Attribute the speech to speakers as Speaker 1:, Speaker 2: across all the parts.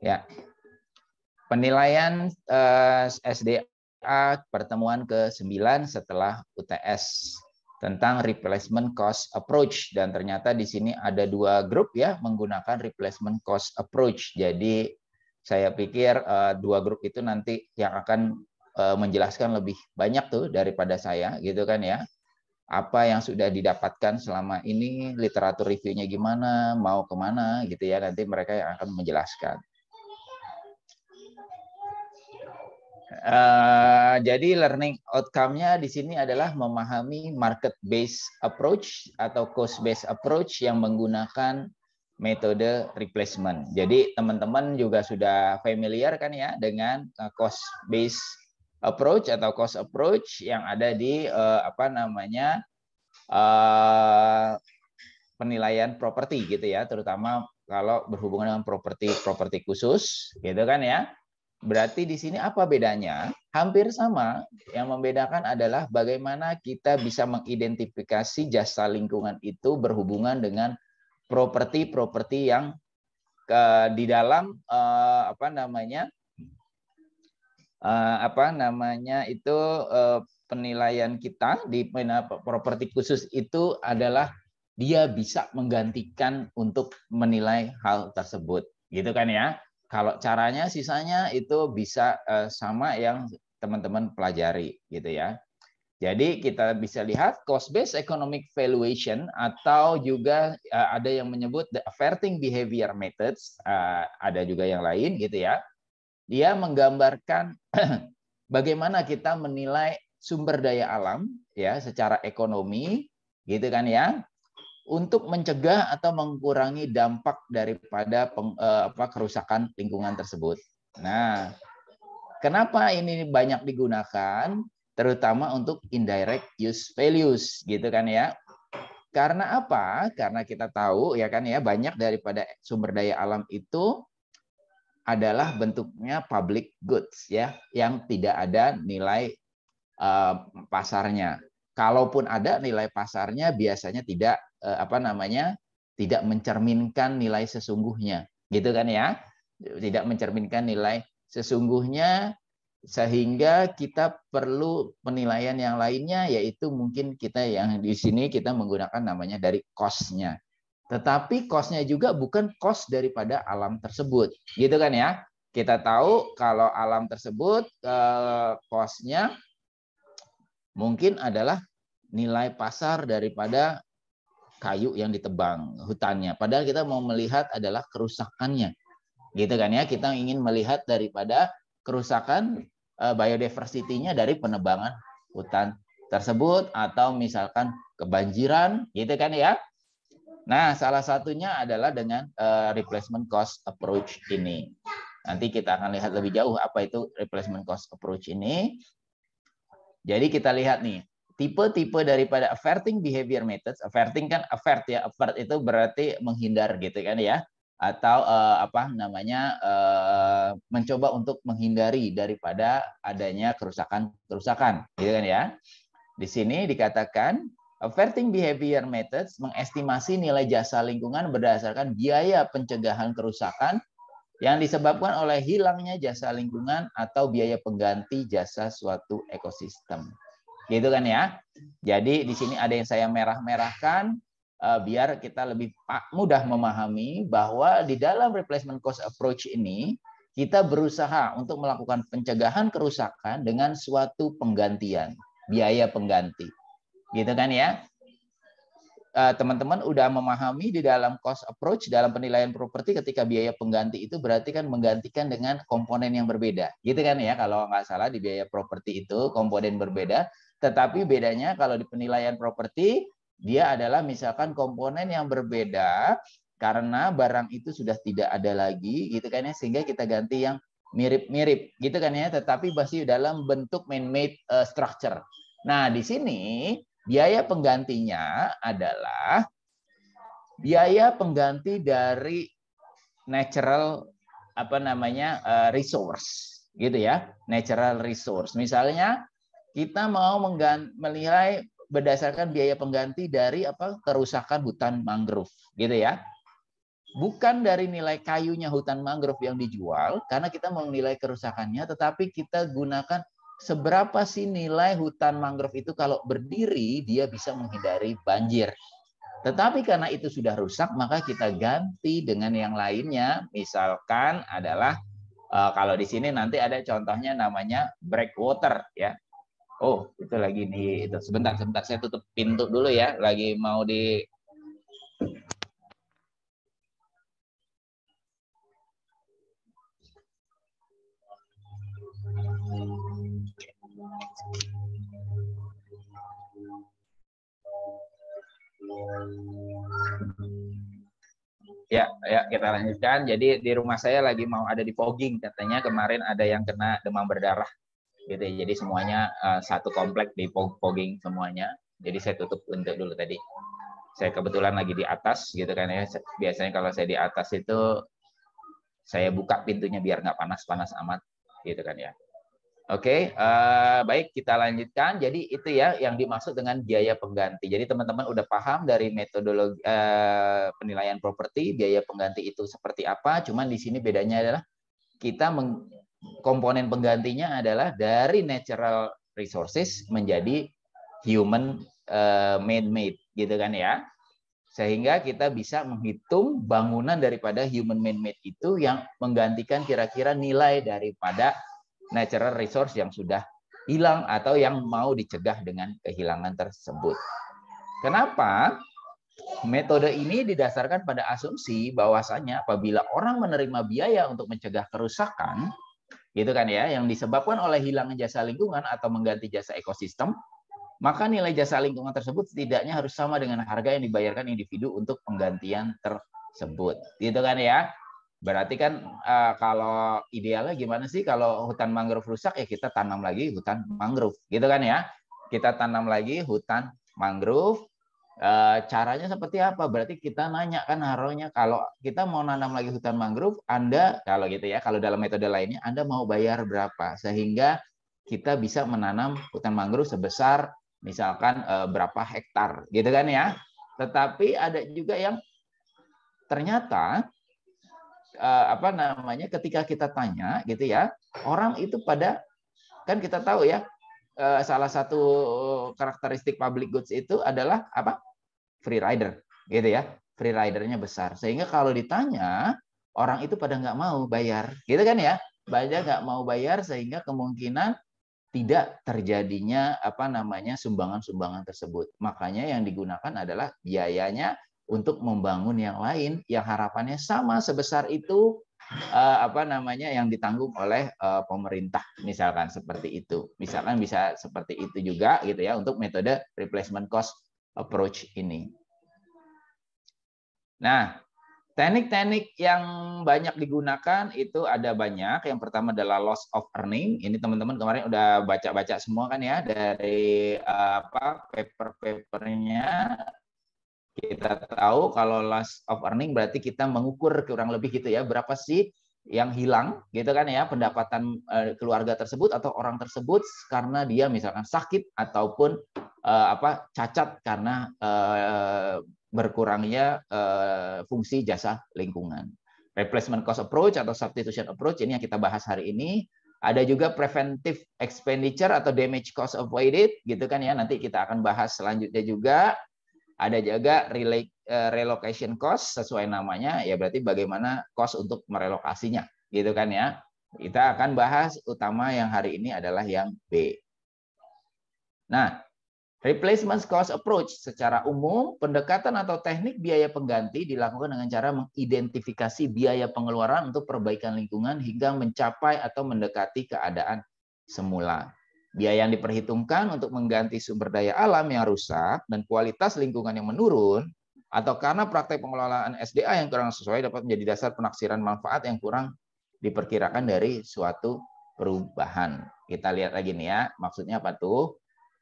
Speaker 1: Ya, penilaian SDA pertemuan ke-9 setelah UTS tentang replacement cost approach, dan ternyata di sini ada 2 grup ya menggunakan replacement cost approach. Jadi saya pikir 2 grup itu nanti yang akan menjelaskan lebih banyak tuh daripada saya gitu kan ya. Apa yang sudah didapatkan selama ini, literatur reviewnya gimana, mau kemana gitu ya, nanti mereka yang akan menjelaskan. Jadi learning outcome-nya di sini adalah memahami market-based approach atau cost-based approach yang menggunakan metode replacement. Jadi teman-teman juga sudah familiar kan ya dengan cost-based approach atau cost approach yang ada di penilaian properti gitu ya, terutama kalau berhubungan dengan properti khusus gitu kan ya. Berarti di sini apa bedanya? Hampir sama. Yang membedakan adalah bagaimana kita bisa mengidentifikasi jasa lingkungan itu berhubungan dengan properti-properti yang di dalam penilaian kita di properti khusus itu adalah dia bisa menggantikan untuk menilai hal tersebut, gitu kan ya. Kalau caranya sisanya itu bisa sama yang teman-teman pelajari gitu ya. Jadi kita bisa lihat cost-based economic valuation atau juga ada yang menyebut the averting behavior methods, ada juga yang lain gitu ya. Dia menggambarkan bagaimana kita menilai sumber daya alam ya secara ekonomi gitu kan ya, untuk mencegah atau mengurangi dampak daripada kerusakan lingkungan tersebut. Nah, kenapa ini banyak digunakan? Terutama untuk indirect use values, gitu kan ya. Karena apa? Karena kita tahu ya kan ya, banyak daripada sumber daya alam itu adalah bentuknya public goods ya, yang tidak ada nilai pasarnya. Kalaupun ada nilai pasarnya, biasanya tidak tidak mencerminkan nilai sesungguhnya, gitu kan ya? Tidak mencerminkan nilai sesungguhnya, sehingga kita perlu penilaian yang lainnya, yaitu mungkin kita yang di sini kita menggunakan namanya dari cost-nya. Tetapi cost-nya juga bukan cost daripada alam tersebut, gitu kan ya? Kita tahu kalau alam tersebut cost-nya mungkin adalah nilai pasar daripada kayu yang ditebang, hutannya. Padahal kita mau melihat adalah kerusakannya. Gitu kan ya, kita ingin melihat daripada kerusakan biodiversity-nya dari penebangan hutan tersebut, atau misalkan kebanjiran, gitu kan ya. Nah, salah satunya adalah dengan replacement cost approach ini. Nanti kita akan lihat lebih jauh apa itu replacement cost approach ini. Jadi kita lihat nih, tipe-tipe daripada averting behavior methods. Averting kan avert ya, avert itu berarti menghindar gitu kan ya, atau mencoba untuk menghindari daripada adanya kerusakan gitu kan ya. Di sini dikatakan averting behavior methods mengestimasi nilai jasa lingkungan berdasarkan biaya pencegahan kerusakan yang disebabkan oleh hilangnya jasa lingkungan atau biaya pengganti jasa suatu ekosistem. Gitu kan ya. Jadi di sini ada yang saya merah-merahkan biar kita lebih mudah memahami bahwa di dalam replacement cost approach ini kita berusaha untuk melakukan pencegahan kerusakan dengan suatu penggantian, biaya pengganti. Gitu kan ya. Teman-teman udah memahami di dalam cost approach, dalam penilaian properti, ketika biaya pengganti itu berarti kan menggantikan dengan komponen yang berbeda, gitu kan ya. Kalau nggak salah di biaya properti itu komponen berbeda, tetapi bedanya kalau di penilaian properti dia adalah misalkan komponen yang berbeda karena barang itu sudah tidak ada lagi, gitu kan ya, sehingga kita ganti yang mirip-mirip, gitu kan ya, tetapi masih dalam bentuk man-made structure. Nah, di sini biaya penggantinya adalah biaya pengganti dari natural resource, gitu ya, natural resource. Misalnya kita mau menilai berdasarkan biaya pengganti dari kerusakan hutan mangrove, gitu ya. Bukan dari nilai kayunya hutan mangrove yang dijual, karena kita mau menilai kerusakannya, tetapi kita gunakan seberapa sih nilai hutan mangrove itu kalau berdiri, dia bisa menghindari banjir. Tetapi karena itu sudah rusak, maka kita ganti dengan yang lainnya. Misalkan adalah, kalau di sini nanti ada contohnya namanya breakwater, ya. Oh, itu lagi nih, itu sebentar saya tutup pintu dulu ya, lagi mau di ya kita lanjutkan. Jadi di rumah saya lagi mau ada di fogging, katanya kemarin ada yang kena demam berdarah gitu ya. Jadi semuanya satu komplek di fogging semuanya. Jadi saya tutup pintu dulu tadi. Saya kebetulan lagi di atas gitu kan ya. Biasanya kalau saya di atas itu saya buka pintunya biar nggak panas-panas amat gitu kan ya. Oke, baik, kita lanjutkan. Jadi itu ya yang dimaksud dengan biaya pengganti. Jadi teman-teman udah paham dari metodologi penilaian properti, biaya pengganti itu seperti apa. Cuman di sini bedanya adalah kita komponen penggantinya adalah dari natural resources menjadi human man-made, gitu kan ya. Sehingga kita bisa menghitung bangunan daripada human man-made itu yang menggantikan kira-kira nilai daripada natural resource yang sudah hilang atau yang mau dicegah dengan kehilangan tersebut. Kenapa? Metode ini didasarkan pada asumsi bahwasanya apabila orang menerima biaya untuk mencegah kerusakan, gitu kan ya, yang disebabkan oleh hilangnya jasa lingkungan atau mengganti jasa ekosistem, maka nilai jasa lingkungan tersebut setidaknya harus sama dengan harga yang dibayarkan individu untuk penggantian tersebut. Gitu kan ya. Berarti kan kalau idealnya gimana sih kalau hutan mangrove rusak ya kita tanam lagi hutan mangrove, gitu kan ya. Kita tanam lagi hutan mangrove. Caranya seperti apa? Berarti kita nanya kan haronya, kalau kita mau nanam lagi hutan mangrove, Anda kalau gitu ya, kalau dalam metode lainnya Anda mau bayar berapa sehingga kita bisa menanam hutan mangrove sebesar misalkan berapa hektar, gitu kan ya. Tetapi ada juga yang ternyata ketika kita tanya gitu ya, orang itu pada, kan kita tahu ya, salah satu karakteristik public goods itu adalah apa? Free rider, gitu ya. Free ridernya besar. Sehingga kalau ditanya, orang itu pada nggak mau bayar, gitu kan ya. Banyak nggak mau bayar sehingga kemungkinan tidak terjadinya sumbangan-sumbangan tersebut. Makanya yang digunakan adalah biayanya untuk membangun yang lain yang harapannya sama sebesar itu yang ditanggung oleh pemerintah, misalkan seperti itu. Misalkan bisa seperti itu juga gitu ya untuk metode replacement cost approach ini. Nah, teknik-teknik yang banyak digunakan itu ada banyak. Yang pertama adalah loss of earning. Ini teman-teman kemarin udah baca-baca semua kan ya dari paper-papernya. Kita tahu kalau loss of earning berarti kita mengukur kurang lebih gitu ya, berapa sih yang hilang gitu kan ya, pendapatan keluarga tersebut atau orang tersebut karena dia misalkan sakit ataupun cacat karena berkurangnya fungsi jasa lingkungan. Replacement cost approach atau substitution approach ini yang kita bahas hari ini. Ada juga preventive expenditure atau damage cost avoided gitu kan ya, nanti kita akan bahas selanjutnya juga. Ada juga relocation cost sesuai namanya, ya berarti bagaimana cost untuk merelokasinya, gitu kan ya. Kita akan bahas utama yang hari ini adalah yang B. Nah, replacement cost approach secara umum, pendekatan atau teknik biaya pengganti dilakukan dengan cara mengidentifikasi biaya pengeluaran untuk perbaikan lingkungan hingga mencapai atau mendekati keadaan semula. Biaya yang diperhitungkan untuk mengganti sumber daya alam yang rusak dan kualitas lingkungan yang menurun, atau karena praktek pengelolaan SDA yang kurang sesuai dapat menjadi dasar penaksiran manfaat yang kurang diperkirakan dari suatu perubahan. Kita lihat lagi nih ya, maksudnya apa tuh?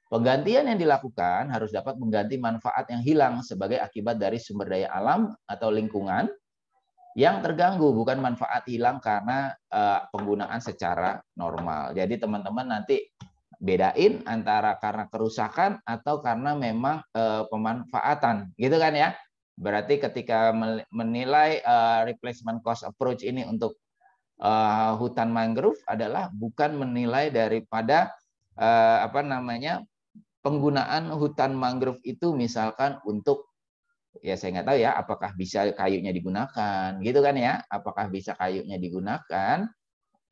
Speaker 1: Penggantian yang dilakukan harus dapat mengganti manfaat yang hilang sebagai akibat dari sumber daya alam atau lingkungan yang terganggu, bukan manfaat hilang karena penggunaan secara normal. Jadi teman-teman nanti bedain antara karena kerusakan atau karena memang pemanfaatan, gitu kan ya. Berarti ketika menilai replacement cost approach ini untuk hutan mangrove adalah bukan menilai daripada penggunaan hutan mangrove itu misalkan untuk, ya saya nggak tahu ya, apakah bisa kayunya digunakan, gitu kan ya, apakah bisa kayunya digunakan,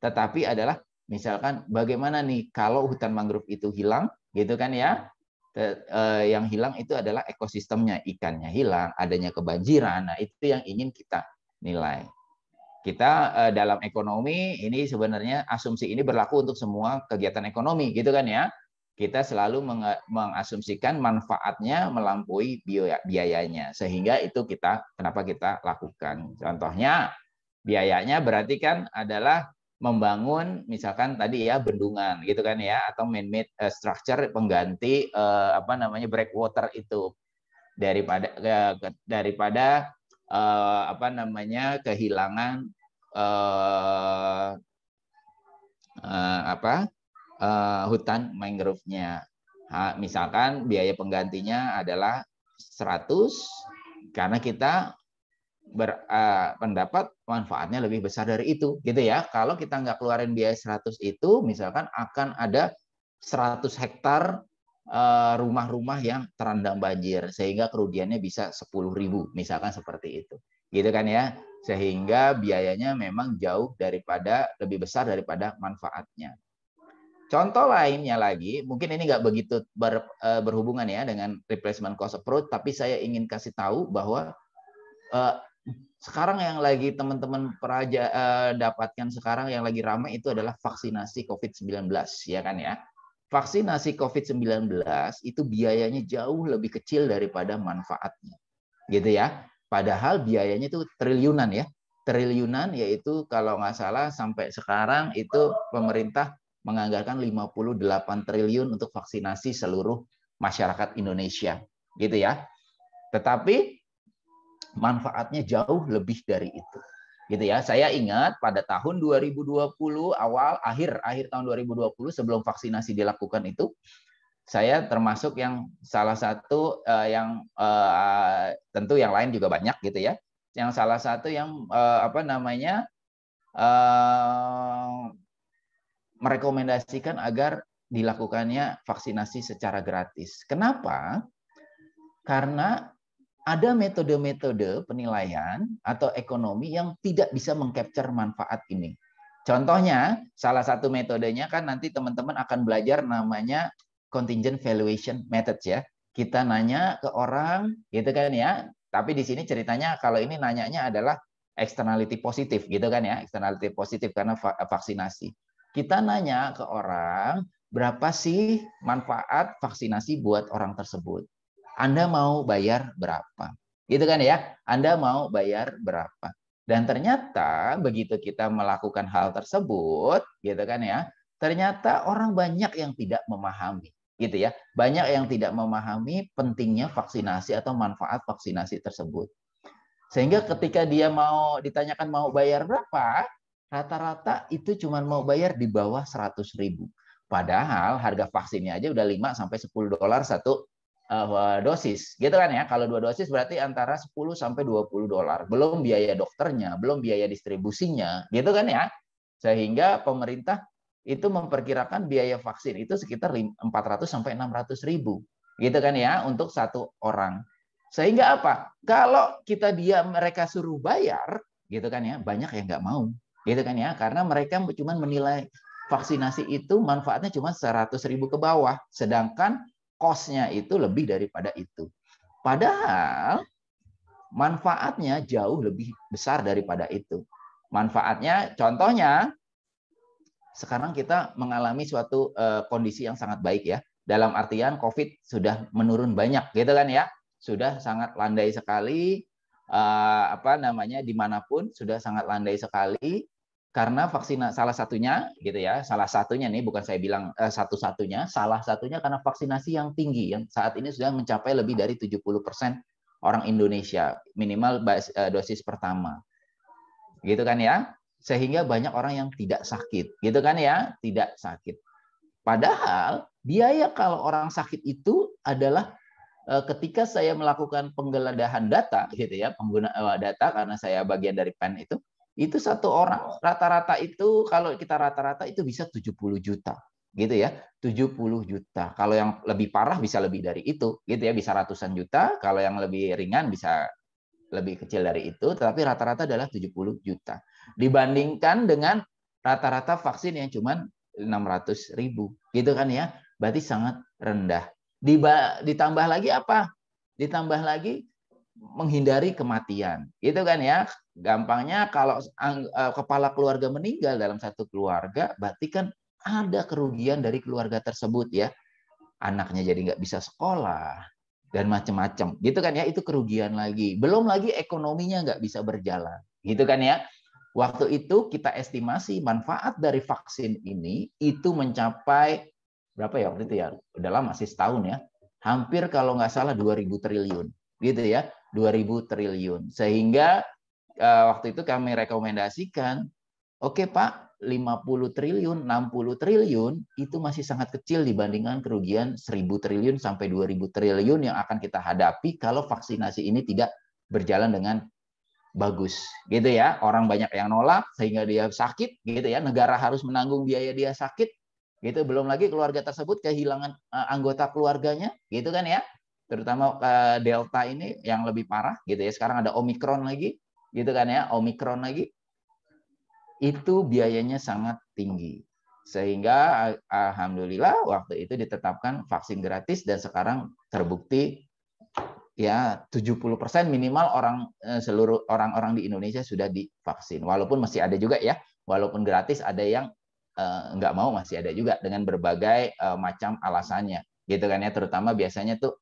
Speaker 1: tetapi adalah misalkan bagaimana nih kalau hutan mangrove itu hilang, gitu kan ya, yang hilang itu adalah ekosistemnya, ikannya hilang, adanya kebanjiran, nah itu yang ingin kita nilai. Kita dalam ekonomi ini sebenarnya asumsi ini berlaku untuk semua kegiatan ekonomi, gitu kan ya. Kita selalu mengasumsikan manfaatnya melampaui biayanya, sehingga itu kenapa kita lakukan. Contohnya biayanya berarti kan adalah membangun misalkan tadi ya bendungan, gitu kan ya, atau man-made structure pengganti breakwater itu daripada kehilangan hutan mangrove-nya. Misalkan biaya penggantinya adalah 100 karena kita berpendapat manfaatnya lebih besar dari itu, gitu ya. Kalau kita nggak keluarin biaya 100 itu, misalkan akan ada 100 hektar rumah-rumah yang terendam banjir, sehingga kerugiannya bisa 10.000, misalkan seperti itu, gitu kan ya. Sehingga biayanya memang jauh lebih besar daripada manfaatnya. Contoh lainnya lagi, mungkin ini nggak begitu berhubungan ya dengan replacement cost approach, tapi saya ingin kasih tahu bahwa sekarang yang lagi teman-teman dapatkan sekarang yang lagi ramai itu adalah vaksinasi COVID-19, ya kan ya. Vaksinasi COVID-19 itu biayanya jauh lebih kecil daripada manfaatnya, gitu ya. Padahal biayanya itu triliunan ya. Triliunan, yaitu kalau nggak salah sampai sekarang itu pemerintah menganggarkan 58 triliun untuk vaksinasi seluruh masyarakat Indonesia, gitu ya. Tetapi manfaatnya jauh lebih dari itu, gitu ya. Saya ingat pada tahun 2020 akhir tahun 2020 sebelum vaksinasi dilakukan itu, saya termasuk yang salah satu yang tentu yang lain juga banyak, gitu ya. Yang salah satu yang merekomendasikan agar dilakukannya vaksinasi secara gratis. Kenapa? Karena ada metode-metode penilaian atau ekonomi yang tidak bisa mengcapture manfaat ini. Contohnya, salah satu metodenya kan nanti teman-teman akan belajar namanya contingent valuation method ya. Kita nanya ke orang, gitu kan ya. Tapi di sini ceritanya kalau ini nanyanya adalah externality positif, gitu kan ya. Externality positif karena vaksinasi. Kita nanya ke orang, berapa sih manfaat vaksinasi buat orang tersebut? Anda mau bayar berapa? Gitu kan ya? Anda mau bayar berapa? Dan ternyata begitu kita melakukan hal tersebut, gitu kan ya, ternyata orang banyak yang tidak memahami, gitu ya. Banyak yang tidak memahami pentingnya vaksinasi atau manfaat vaksinasi tersebut. Sehingga ketika dia mau ditanyakan mau bayar berapa, rata-rata itu cuma mau bayar di bawah 100.000. Padahal harga vaksinnya aja udah 5 sampai 10 dolar satu dosis, gitu kan ya. Kalau 2 dosis berarti antara 10 sampai 20 dolar. Belum biaya dokternya, belum biaya distribusinya, gitu kan ya. Sehingga pemerintah itu memperkirakan biaya vaksin itu sekitar 400 sampai 600.000, gitu kan ya, untuk satu orang. Sehingga apa? Kalau mereka suruh bayar, gitu kan ya, banyak yang nggak mau, gitu kan ya, karena mereka cuma menilai vaksinasi itu manfaatnya cuma 100.000 ke bawah, sedangkan cost-nya itu lebih daripada itu. Padahal manfaatnya jauh lebih besar daripada itu. Manfaatnya, contohnya, sekarang kita mengalami suatu kondisi yang sangat baik ya. Dalam artian COVID sudah menurun banyak, gitu kan ya. Sudah sangat landai sekali, dimanapun sudah sangat landai sekali. Karena salah satunya gitu ya, salah satunya nih bukan saya bilang satu-satunya, salah satunya karena vaksinasi yang tinggi yang saat ini sudah mencapai lebih dari 70% orang Indonesia minimal dosis pertama. Gitu kan ya? Sehingga banyak orang yang tidak sakit, gitu kan ya? Tidak sakit. Padahal biaya kalau orang sakit itu adalah ketika saya melakukan penggeledahan data, gitu ya, pengguna data karena saya bagian dari PEN itu satu orang rata-rata itu kalau kita rata-rata itu bisa 70 juta, gitu ya, 70 juta. Kalau yang lebih parah bisa lebih dari itu, gitu ya, bisa ratusan juta. Kalau yang lebih ringan bisa lebih kecil dari itu, tetapi rata-rata adalah 70 juta. Dibandingkan dengan rata-rata vaksin yang cuma 600.000, gitu kan ya, berarti sangat rendah. Ditambah lagi apa? Ditambah lagi menghindari kematian, gitu kan ya. Gampangnya kalau kepala keluarga meninggal dalam satu keluarga, berarti kan ada kerugian dari keluarga tersebut ya. Anaknya jadi nggak bisa sekolah dan macam-macam, gitu kan ya. Itu kerugian lagi. Belum lagi ekonominya nggak bisa berjalan, gitu kan ya. Waktu itu kita estimasi manfaat dari vaksin ini itu mencapai berapa ya waktu itu ya? Udah lama sih, setahun ya. Hampir kalau nggak salah 2.000 triliun, gitu ya. 2.000 triliun. Sehingga waktu itu kami rekomendasikan, oke Pak, 50 triliun, 60 triliun itu masih sangat kecil dibandingkan kerugian 1.000 triliun sampai 2.000 triliun yang akan kita hadapi kalau vaksinasi ini tidak berjalan dengan bagus, gitu ya. Orang banyak yang nolak sehingga dia sakit, gitu ya. Negara harus menanggung biaya dia sakit, gitu. Belum lagi keluarga tersebut kehilangan anggota keluarganya, gitu kan ya. Terutama Delta ini yang lebih parah, gitu ya. Sekarang ada Omikron lagi, gitu kan ya. Omikron lagi itu biayanya sangat tinggi. Sehingga alhamdulillah waktu itu ditetapkan vaksin gratis dan sekarang terbukti ya 70% minimal seluruh orang-orang di Indonesia sudah divaksin. Walaupun masih ada juga ya, walaupun gratis ada yang nggak mau, masih ada juga dengan berbagai macam alasannya, gitu kan ya. Terutama biasanya tuh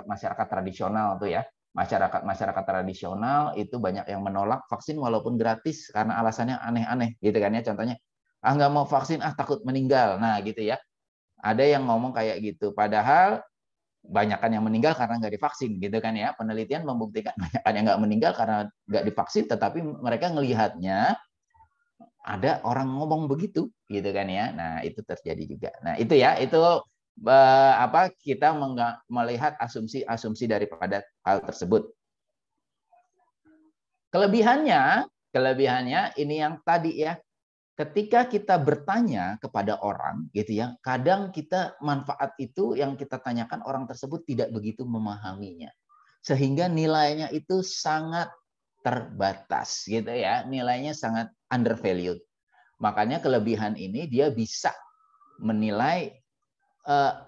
Speaker 1: masyarakat tradisional tuh ya, masyarakat tradisional itu banyak yang menolak vaksin walaupun gratis karena alasannya aneh-aneh, gitu kan ya. Contohnya, nggak mau vaksin, takut meninggal. Nah gitu ya, ada yang ngomong kayak gitu. Padahal banyakkan yang meninggal karena nggak divaksin, gitu kan ya. Penelitian membuktikan banyakkan yang nggak meninggal karena nggak divaksin, tetapi mereka ngelihatnya ada orang ngomong begitu, gitu kan ya. Nah itu terjadi juga. Nah itu ya, itu kita melihat asumsi-asumsi daripada hal tersebut. Kelebihannya ini yang tadi ya. Ketika kita bertanya kepada orang, gitu ya, kadang kita manfaat itu yang kita tanyakan orang tersebut tidak begitu memahaminya, sehingga nilainya itu sangat terbatas, gitu ya, nilainya sangat undervalued. Makanya kelebihan ini dia bisa menilai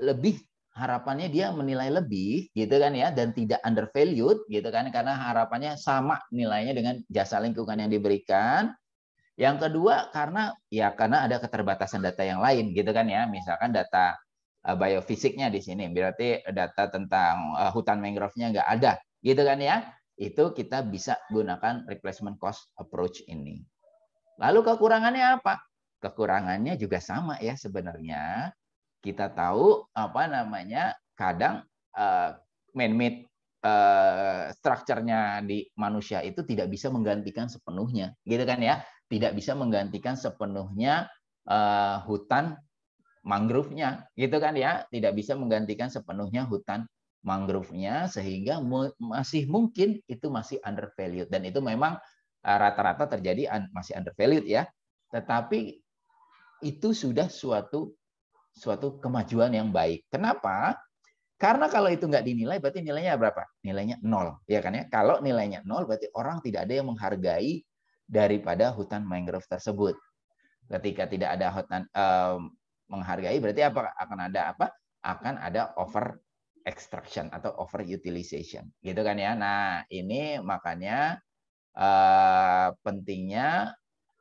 Speaker 1: lebih, harapannya dia menilai lebih, gitu kan ya, dan tidak undervalued, gitu kan, karena harapannya sama nilainya dengan jasa lingkungan yang diberikan. Yang kedua karena ada keterbatasan data yang lain, gitu kan ya. Misalkan data biofisiknya di sini, berarti data tentang hutan mangrove-nya nggak ada, gitu kan ya. Itu kita bisa gunakan replacement cost approach ini. Lalu kekurangannya apa? Kekurangannya juga sama ya sebenarnya. Kita tahu kadang man-made structure-nya di manusia itu tidak bisa menggantikan sepenuhnya, gitu kan ya. Tidak bisa menggantikan sepenuhnya hutan mangrove-nya, gitu kan ya. Tidak bisa menggantikan sepenuhnya hutan mangrove-nya, sehingga masih mungkin itu masih undervalued, dan itu memang rata-rata terjadi masih undervalued ya. Tetapi itu sudah suatu kemajuan yang baik. Kenapa? Karena kalau itu nggak dinilai, berarti nilainya berapa? Nilainya 0, ya kan ya? Kalau nilainya 0, berarti orang tidak ada yang menghargai daripada hutan mangrove tersebut. Ketika tidak ada hutan menghargai, berarti akan ada apa? Akan ada over extraction atau over utilization, gitu kan ya? Nah, ini makanya pentingnya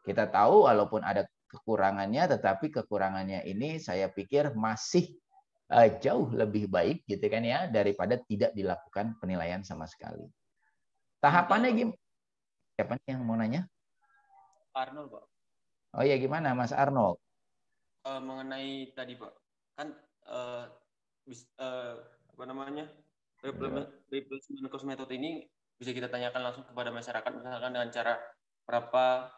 Speaker 1: kita tahu walaupun ada kekurangannya, tetapi kekurangannya ini saya pikir masih jauh lebih baik, gitu kan ya, daripada tidak dilakukan penilaian sama sekali. Tahapannya gimana? Siapa yang mau nanya?
Speaker 2: Arnold, Pak.
Speaker 1: Oh ya, gimana Mas Arnold?
Speaker 2: Mengenai tadi, Pak, kan replacement cost method ini bisa kita tanyakan langsung kepada masyarakat, misalkan dengan cara berapa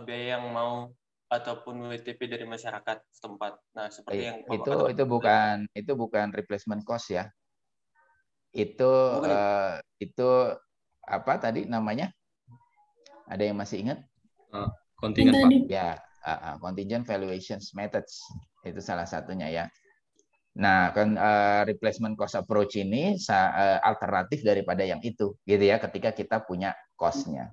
Speaker 2: biaya yang mau ataupun WTP dari masyarakat setempat. Nah, seperti yang Bapak katakan.
Speaker 1: Itu bukan replacement cost ya. Itu
Speaker 2: Bukan
Speaker 1: itu apa tadi namanya? Ada yang masih ingat?
Speaker 3: Kontingen, Pak.
Speaker 1: Ya, contingent valuations methods itu salah satunya ya. Nah, kan replacement cost approach ini alternatif daripada yang itu, gitu ya. Ketika kita punya cost-nya,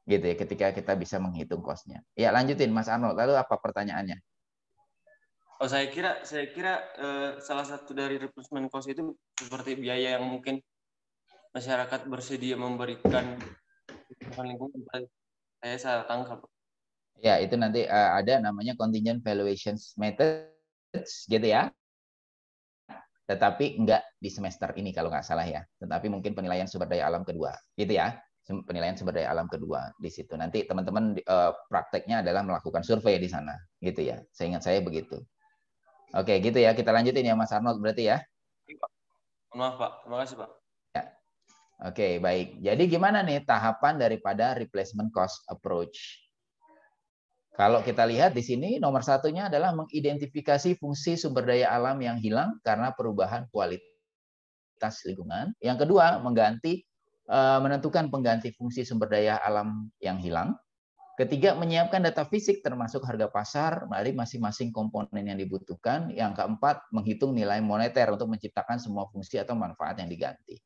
Speaker 1: gitu ya. Ketika kita bisa menghitung cost-nya. Ya, lanjutin, Mas Arnold. Lalu apa pertanyaannya?
Speaker 2: Oh, saya kira salah satu dari replacement cost itu seperti biaya yang mungkin masyarakat bersedia memberikan lingkungan. Saya salah tangkap.
Speaker 1: Ya, itu nanti ada namanya contingent valuations methods, gitu ya. Tetapi enggak di semester ini kalau nggak salah ya. Tetapi mungkin penilaian sumber daya alam kedua, gitu ya. Penilaian sumber daya alam kedua di situ. Nanti teman-teman prakteknya adalah melakukan survei di sana, gitu ya. Seingat saya begitu. Oke, gitu ya. Kita lanjutin ya, Mas Arnold berarti ya.
Speaker 2: Maaf, Pak. Terima kasih, Pak.
Speaker 1: Ya. Oke, baik. Jadi gimana nih tahapan daripada replacement cost approach? Kalau kita lihat di sini, nomor satunya adalah mengidentifikasi fungsi sumber daya alam yang hilang karena perubahan kualitas lingkungan. Yang kedua, menentukan pengganti fungsi sumber daya alam yang hilang. Ketiga, menyiapkan data fisik termasuk harga pasar dari masing-masing komponen yang dibutuhkan. Yang keempat, menghitung nilai moneter untuk menciptakan semua fungsi atau manfaat yang diganti.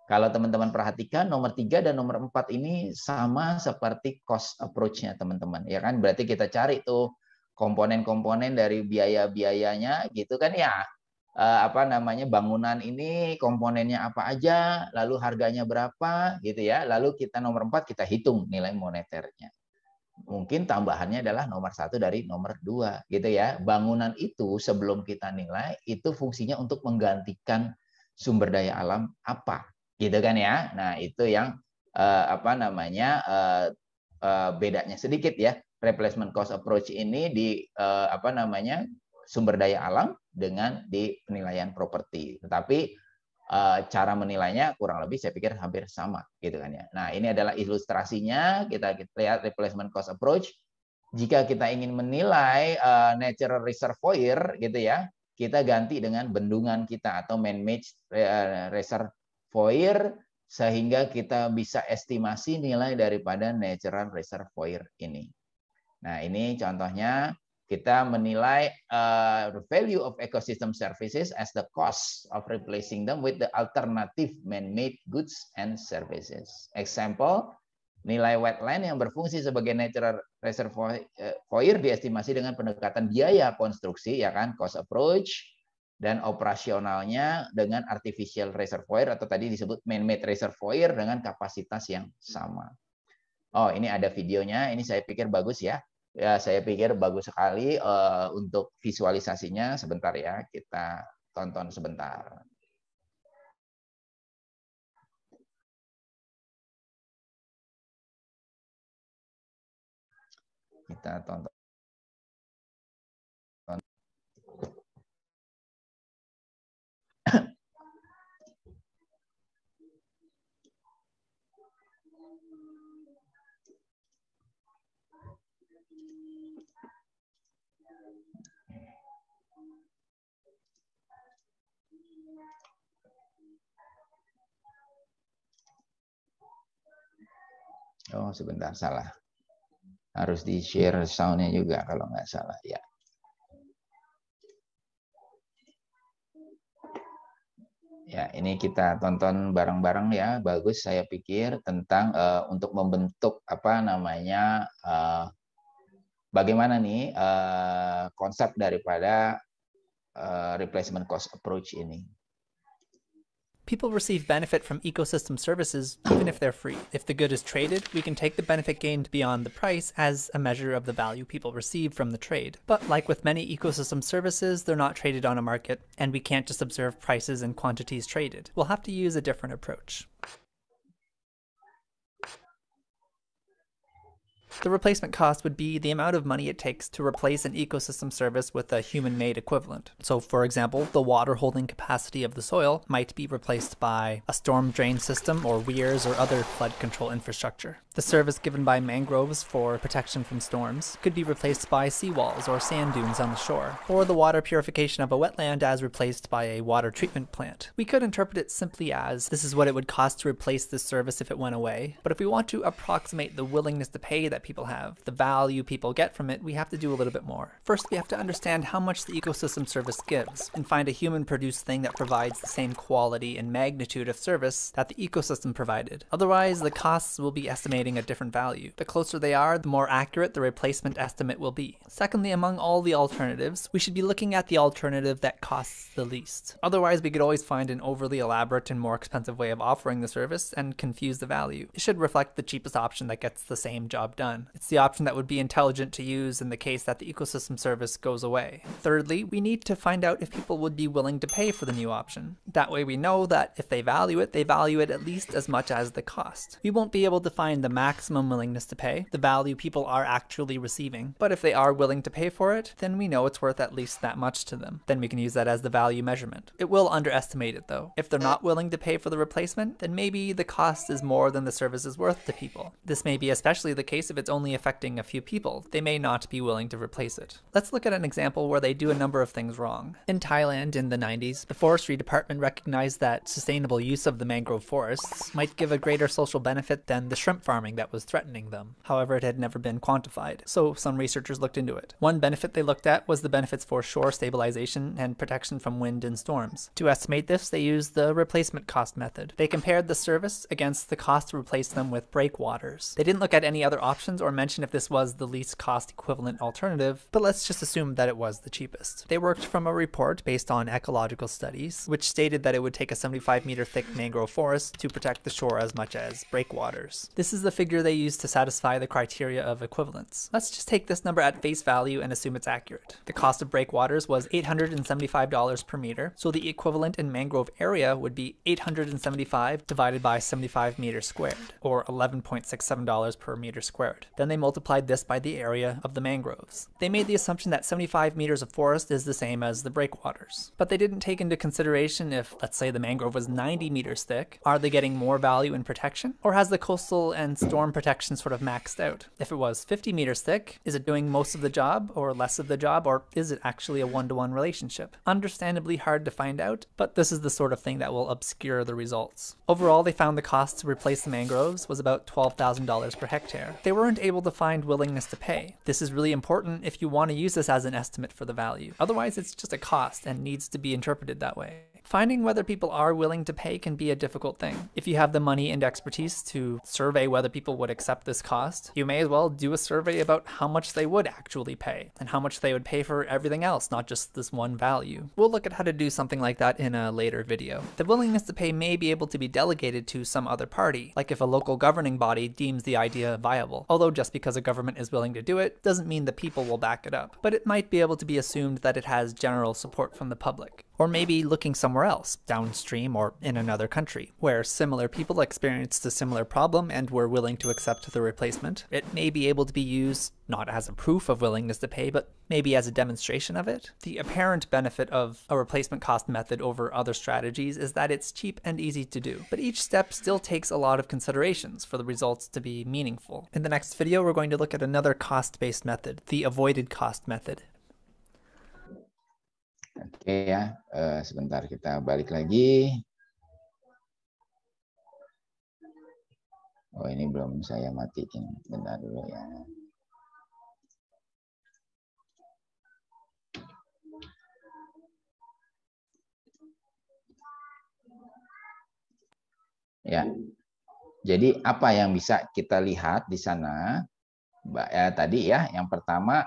Speaker 1: Kalau teman-teman perhatikan, nomor 3 dan nomor 4 ini sama seperti cost approach-nya, teman-teman. Ya kan, berarti kita cari tuh komponen-komponen dari biaya-biayanya, gitu kan ya. Bangunan ini komponennya apa aja, lalu harganya berapa, gitu ya. Lalu kita nomor 4, kita hitung nilai moneternya. Mungkin tambahannya adalah nomor 1 dari nomor 2, gitu ya. Bangunan itu sebelum kita nilai, itu fungsinya untuk menggantikan sumber daya alam apa, gitu kan ya. Nah, itu yang bedanya sedikit ya. Replacement cost approach ini di sumber daya alam dengan di penilaian properti. Tetapi cara menilainya kurang lebih saya pikir hampir sama, gitu kan ya. Nah, ini adalah ilustrasinya. Kita lihat replacement cost approach. Jika kita ingin menilai natural reservoir, gitu ya, kita ganti dengan bendungan kita atau man-made reservoir, sehingga kita bisa estimasi nilai daripada natural reservoir ini. Nah, ini contohnya kita menilai value of ecosystem services as the cost of replacing them with the alternative man-made goods and services. Example, nilai wetland yang berfungsi sebagai natural reservoir diestimasi dengan pendekatan biaya konstruksi, ya kan, cost approach, dan operasionalnya dengan artificial reservoir atau tadi disebut man-made reservoir dengan kapasitas yang sama. Oh, ini ada videonya. Ini saya pikir bagus ya. Ya, saya pikir bagus sekali untuk visualisasinya. Sebentar ya, kita tonton sebentar. Kita tonton. Oh, sebentar, salah. Harus di-share sound-nya juga kalau nggak salah. Ya. Ya, ini kita tonton bareng-bareng ya. Bagus, saya pikir tentang untuk membentuk bagaimana nih konsep daripada replacement cost approach ini.
Speaker 4: People receive benefit from ecosystem services even if they're free. If the good is traded, we can take the benefit gained beyond the price as a measure of the value people receive from the trade. But like with many ecosystem services, they're not traded on a market, and we can't just observe prices and quantities traded. We'll have to use a different approach. The replacement cost would be the amount of money it takes to replace an ecosystem service with a human-made equivalent. So, for example, the water holding capacity of the soil might be replaced by a storm drain system or weirs or other flood control infrastructure. The service given by mangroves for protection from storms could be replaced by seawalls or sand dunes on the shore, or the water purification of a wetland as replaced by a water treatment plant. We could interpret it simply as this is what it would cost to replace this service if it went away, but if we want to approximate the willingness to pay that people have, the value people get from it, we have to do a little bit more. First, we have to understand how much the ecosystem service gives, and find a human-produced thing that provides the same quality and magnitude of service that the ecosystem provided. Otherwise, the costs will be estimating a different value. The closer they are, the more accurate the replacement estimate will be. Secondly, among all the alternatives, we should be looking at the alternative that costs the least. Otherwise, we could always find an overly elaborate and more expensive way of offering the service and confuse the value. It should reflect the cheapest option that gets the same job done. It's the option that would be intelligent to use in the case that the ecosystem service goes away. Thirdly, we need to find out if people would be willing to pay for the new option. That way we know that if they value it at least as much as the cost. We won't be able to find the maximum willingness to pay, the value people are actually receiving, but if they are willing to pay for it, then we know it's worth at least that much to them. Then we can use that as the value measurement. It will underestimate it though. If they're not willing to pay for the replacement, then maybe the cost is more than the service is worth to people. This may be especially the case if it's only affecting a few people. They may not be willing to replace it. Let's look at an example where they do a number of things wrong. In Thailand in the 90s, the forestry department recognized that sustainable use of the mangrove forests might give a greater social benefit than the shrimp farming that was threatening them. However, it had never been quantified, so some researchers looked into it. One benefit they looked at was the benefits for shore stabilization and protection from wind and storms. To estimate this, they used the replacement cost method. They compared the service against the cost to replace them with breakwaters. They didn't look at any other options or mention if this was the least cost equivalent alternative, but let's just assume that it was the cheapest. They worked from a report based on ecological studies, which stated that it would take a 75-meter thick mangrove forest to protect the shore as much as breakwaters. This is the figure they used to satisfy the criteria of equivalence. Let's just take this number at face value and assume it's accurate. The cost of breakwaters was $875 per meter, so the equivalent in mangrove area would be 875 divided by 75 meters squared, or $11.67 per meter squared. Then they multiplied this by the area of the mangroves. They made the assumption that 75 meters of forest is the same as the breakwaters, but they didn't take into consideration if, let's say, the mangrove was 90 meters thick. Are they getting more value in protection, or has the coastal and storm protection sort of maxed out? If it was 50 meters thick, is it doing most of the job or less of the job, or is it actually a one-to-one relationship? Understandably hard to find out, but this is the sort of thing that will obscure the results. Overall, they found the cost to replace the mangroves was about $12,000 per hectare. They weren't able to find willingness to pay. This is really important if you want to use this as an estimate for the value. Otherwise, it's just a cost and needs to be interpreted that way. Finding whether people are willing to pay can be a difficult thing. If you have the money and expertise to survey whether people would accept this cost, you may as well do a survey about how much they would actually pay and how much they would pay for everything else, not just this one value. We'll look at how to do something like that in a later video. The willingness to pay may be able to be delegated to some other party, like if a local governing body deems the idea viable. Although just because a government is willing to do it doesn't mean the people will back it up. But it might be able to be assumed that it has general support from the public. Or maybe looking somewhere else, downstream or in another country, where similar people experienced a similar problem and were willing to accept the replacement. It may be able to be used not as a proof of willingness to pay, but maybe as a demonstration of it. The apparent benefit of a replacement cost method over other strategies is that it's cheap and easy to do, but each step still takes a lot of considerations for the results to be meaningful. In the next video, we're going to look at another cost-based method, the avoided cost method.
Speaker 1: Oke ya, sebentar kita balik lagi. Oh ini belum saya matiin, bentar dulu ya. Ya, jadi apa yang bisa kita lihat di sana? Tadi ya, yang pertama,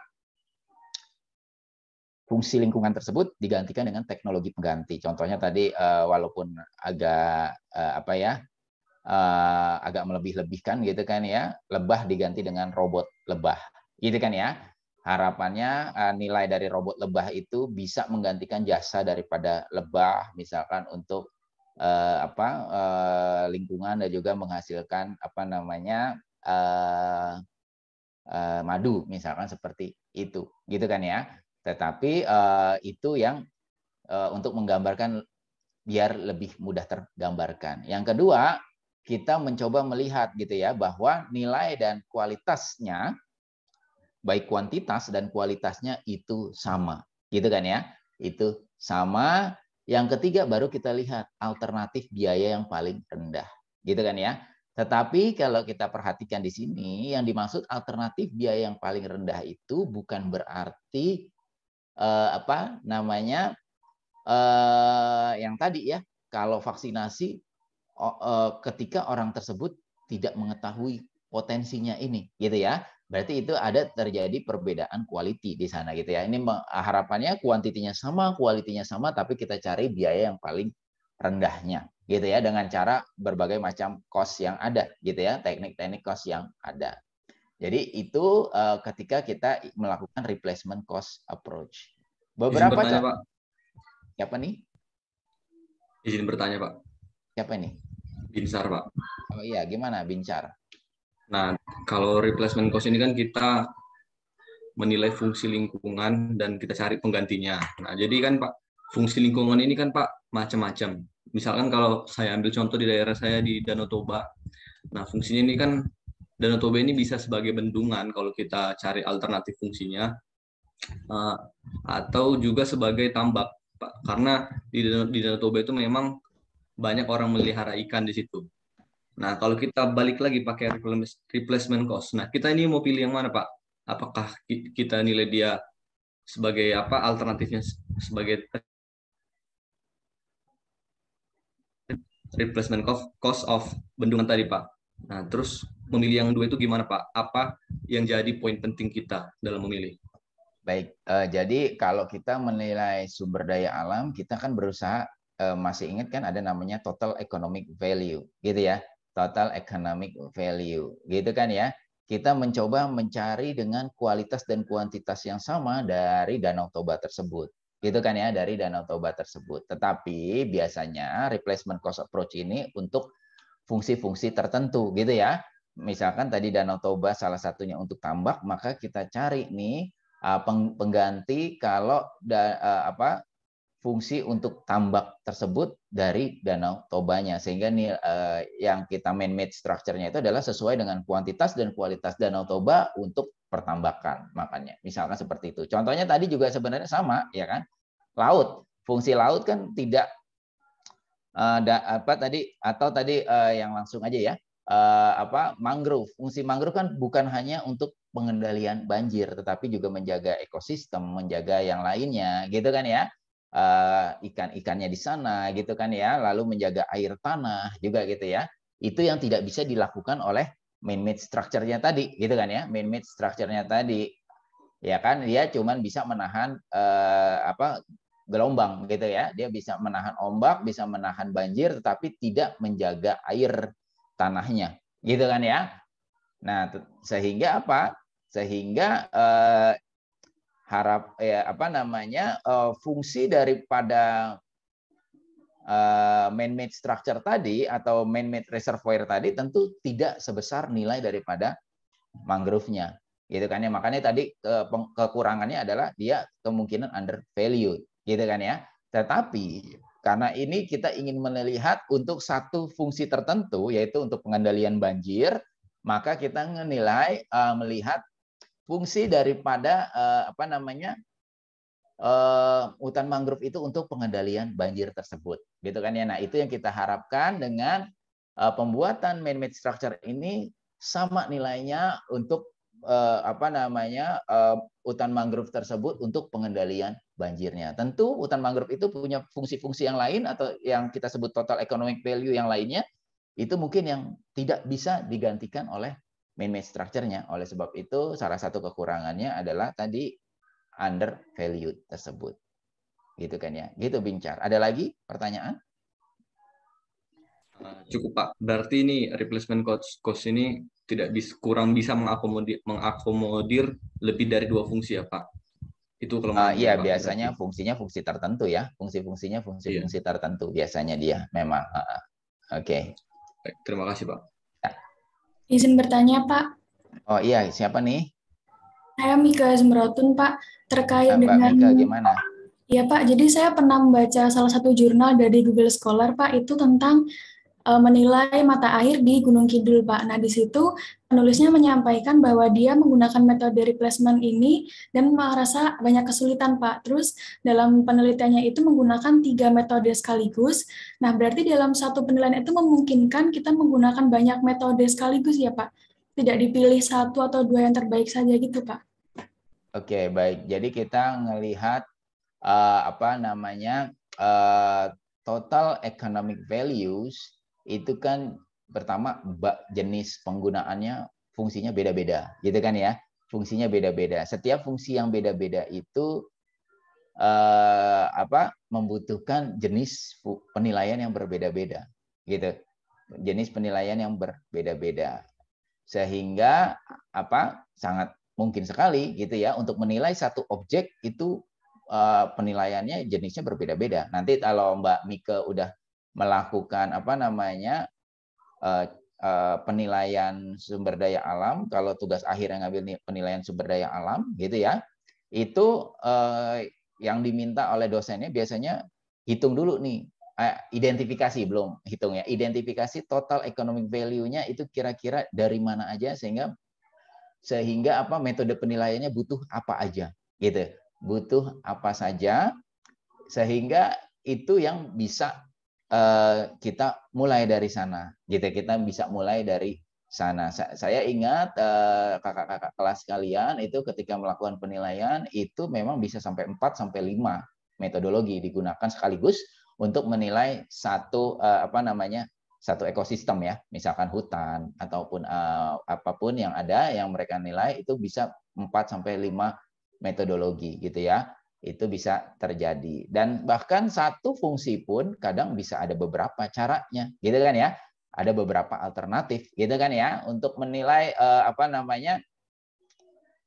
Speaker 1: fungsi lingkungan tersebut digantikan dengan teknologi pengganti. Contohnya tadi walaupun agak agak melebih-lebihkan gitu kan ya, lebah diganti dengan robot lebah, gitu kan ya. Harapannya nilai dari robot lebah itu bisa menggantikan jasa daripada lebah, misalkan untuk lingkungan dan juga menghasilkan madu, misalkan seperti itu, gitu kan ya. Tetapi itu yang untuk menggambarkan biar lebih mudah tergambarkan. Yang kedua, kita mencoba melihat gitu ya bahwa nilai dan kualitasnya, baik kuantitas dan kualitasnya itu sama, gitu kan ya? Itu sama. Yang ketiga baru kita lihat alternatif biaya yang paling rendah, gitu kan ya? Tetapi kalau kita perhatikan di sini, yang dimaksud alternatif biaya yang paling rendah itu bukan berarti apa namanya yang tadi ya, kalau vaksinasi ketika orang tersebut tidak mengetahui potensinya ini, gitu ya. Berarti itu ada terjadi perbedaan quality di sana gitu ya. Ini harapannya kuantitinya sama, kualitinya sama, tapi kita cari biaya yang paling rendahnya gitu ya, dengan cara berbagai macam cost yang ada gitu ya, teknik-teknik cost yang ada. Jadi itu ketika kita melakukan replacement cost approach.
Speaker 3: Izin bertanya, Pak.
Speaker 1: Siapa nih?
Speaker 3: Izin bertanya, Pak.
Speaker 1: Siapa nih?
Speaker 3: Binsar, Pak.
Speaker 1: Oh iya, gimana Binsar?
Speaker 3: Nah, kalau replacement cost ini kan kita menilai fungsi lingkungan dan kita cari penggantinya. Nah, jadi kan Pak, fungsi lingkungan ini kan Pak macam-macam. Misalkan kalau saya ambil contoh di daerah saya di Danau Toba. Nah, fungsinya ini kan Danau Toba ini bisa sebagai bendungan kalau kita cari alternatif fungsinya, atau juga sebagai tambak, Pak. Karena di Danau Toba itu memang banyak orang melihara ikan di situ. Nah, kalau kita balik lagi pakai replacement cost, nah kita ini mau pilih yang mana, Pak? Apakah kita nilai dia sebagai apa, alternatifnya sebagai replacement cost of bendungan tadi, Pak? Nah, terus memilih yang dua itu gimana, Pak? Apa yang jadi poin penting kita dalam memilih?
Speaker 1: Baik, jadi kalau kita menilai sumber daya alam, kita kan berusaha, masih ingat kan ada namanya total economic value, gitu ya. Total economic value, gitu kan ya. Kita mencoba mencari dengan kualitas dan kuantitas yang sama dari Danau Toba tersebut, gitu kan ya, dari Danau Toba tersebut. Tetapi biasanya replacement cost approach ini untuk fungsi-fungsi tertentu, gitu ya. Misalkan tadi Danau Toba salah satunya untuk tambak, maka kita cari nih pengganti kalau fungsi untuk tambak tersebut dari Danau Tobanya, sehingga nih yang kita man-made structure-nya itu adalah sesuai dengan kuantitas dan kualitas Danau Toba untuk pertambakan, makanya misalkan seperti itu. Contohnya tadi juga sebenarnya sama ya kan, laut, fungsi laut kan tidak yang langsung aja ya, mangrove, fungsi mangrove kan bukan hanya untuk pengendalian banjir, tetapi juga menjaga ekosistem, menjaga yang lainnya, gitu kan ya. Ikan-ikannya di sana gitu kan ya, lalu menjaga air tanah juga gitu ya. Itu yang tidak bisa dilakukan oleh man-made structure-nya tadi gitu kan ya. Man-made structure-nya tadi ya kan, dia cuman bisa menahan gelombang gitu ya. Dia bisa menahan ombak, bisa menahan banjir, tetapi tidak menjaga air tanahnya gitu kan ya. Nah, sehingga apa? Sehingga fungsi daripada man-made structure tadi atau man-made reservoir tadi tentu tidak sebesar nilai daripada mangrove-nya, gitu kan ya. Makanya tadi kekurangannya adalah dia kemungkinan undervalue, gitu kan ya. Tetapi karena ini kita ingin melihat untuk satu fungsi tertentu, yaitu untuk pengendalian banjir, maka kita melihat fungsi daripada hutan mangrove itu untuk pengendalian banjir tersebut, gitu kan ya. Nah, itu yang kita harapkan dengan pembuatan man-made structure ini sama nilainya untuk hutan mangrove tersebut untuk pengendalian banjirnya. Tentu hutan mangrove itu punya fungsi-fungsi yang lain atau yang kita sebut total economic value yang lainnya, itu mungkin yang tidak bisa digantikan oleh man-made structure-nya. Oleh sebab itu, salah satu kekurangannya adalah tadi undervalued tersebut. Gitu kan ya. Gitu Bincar. Ada lagi pertanyaan?
Speaker 3: Cukup Pak. Berarti ini replacement cost ini kurang bisa mengakomodir lebih dari dua fungsi ya Pak? Itu kalau
Speaker 1: iya, biasanya berarti fungsinya fungsi tertentu ya. Fungsi-fungsinya fungsi tertentu biasanya dia memang. Oke.
Speaker 3: Baik, terima kasih Pak.
Speaker 5: Izin bertanya, Pak.
Speaker 1: Oh iya, siapa nih?
Speaker 5: Saya Mika Zumrotun, Pak. Terkait
Speaker 1: Mbak
Speaker 5: dengan...
Speaker 1: Mika, gimana?
Speaker 5: Iya, Pak. Jadi saya pernah membaca salah satu jurnal dari Google Scholar, Pak. Itu tentang menilai mata air di Gunung Kidul, Pak. Nah, di situ penulisnya menyampaikan bahwa dia menggunakan metode replacement ini dan merasa banyak kesulitan, Pak. Terus dalam penelitiannya itu menggunakan 3 metode sekaligus. Nah, berarti dalam satu penilaian itu memungkinkan kita menggunakan banyak metode sekaligus ya, Pak? Tidak dipilih satu atau dua yang terbaik saja gitu, Pak?
Speaker 1: Oke, baik. Jadi kita ngelihat total economic values itu kan pertama jenis penggunaannya fungsinya beda-beda, gitu kan ya? Fungsinya beda-beda. Setiap fungsi yang beda-beda itu membutuhkan jenis penilaian yang berbeda-beda, gitu. Jenis penilaian yang berbeda-beda. Sehingga sangat mungkin sekali gitu ya untuk menilai satu objek itu penilaiannya jenisnya berbeda-beda. Nanti kalau Mbak Mika udah melakukan penilaian sumber daya alam, kalau tugas akhir yang ngambil penilaian sumber daya alam gitu ya, itu yang diminta oleh dosennya biasanya hitung dulu nih, identifikasi belum hitung ya, identifikasi total economic value-nya itu kira-kira dari mana aja sehingga metode penilaiannya butuh apa aja gitu, butuh apa saja sehingga itu yang bisa kita mulai dari sana gitu, kita bisa mulai dari sana. Saya ingat kakak-kakak kelas kalian itu ketika melakukan penilaian itu memang bisa sampai 4 sampai 5 metodologi digunakan sekaligus untuk menilai satu satu ekosistem ya, misalkan hutan ataupun apapun yang ada yang mereka nilai itu bisa 4 sampai 5 metodologi gitu ya. Itu bisa terjadi. Dan bahkan satu fungsi pun kadang bisa ada beberapa caranya, gitu kan ya. Ada beberapa alternatif, gitu kan ya, untuk menilai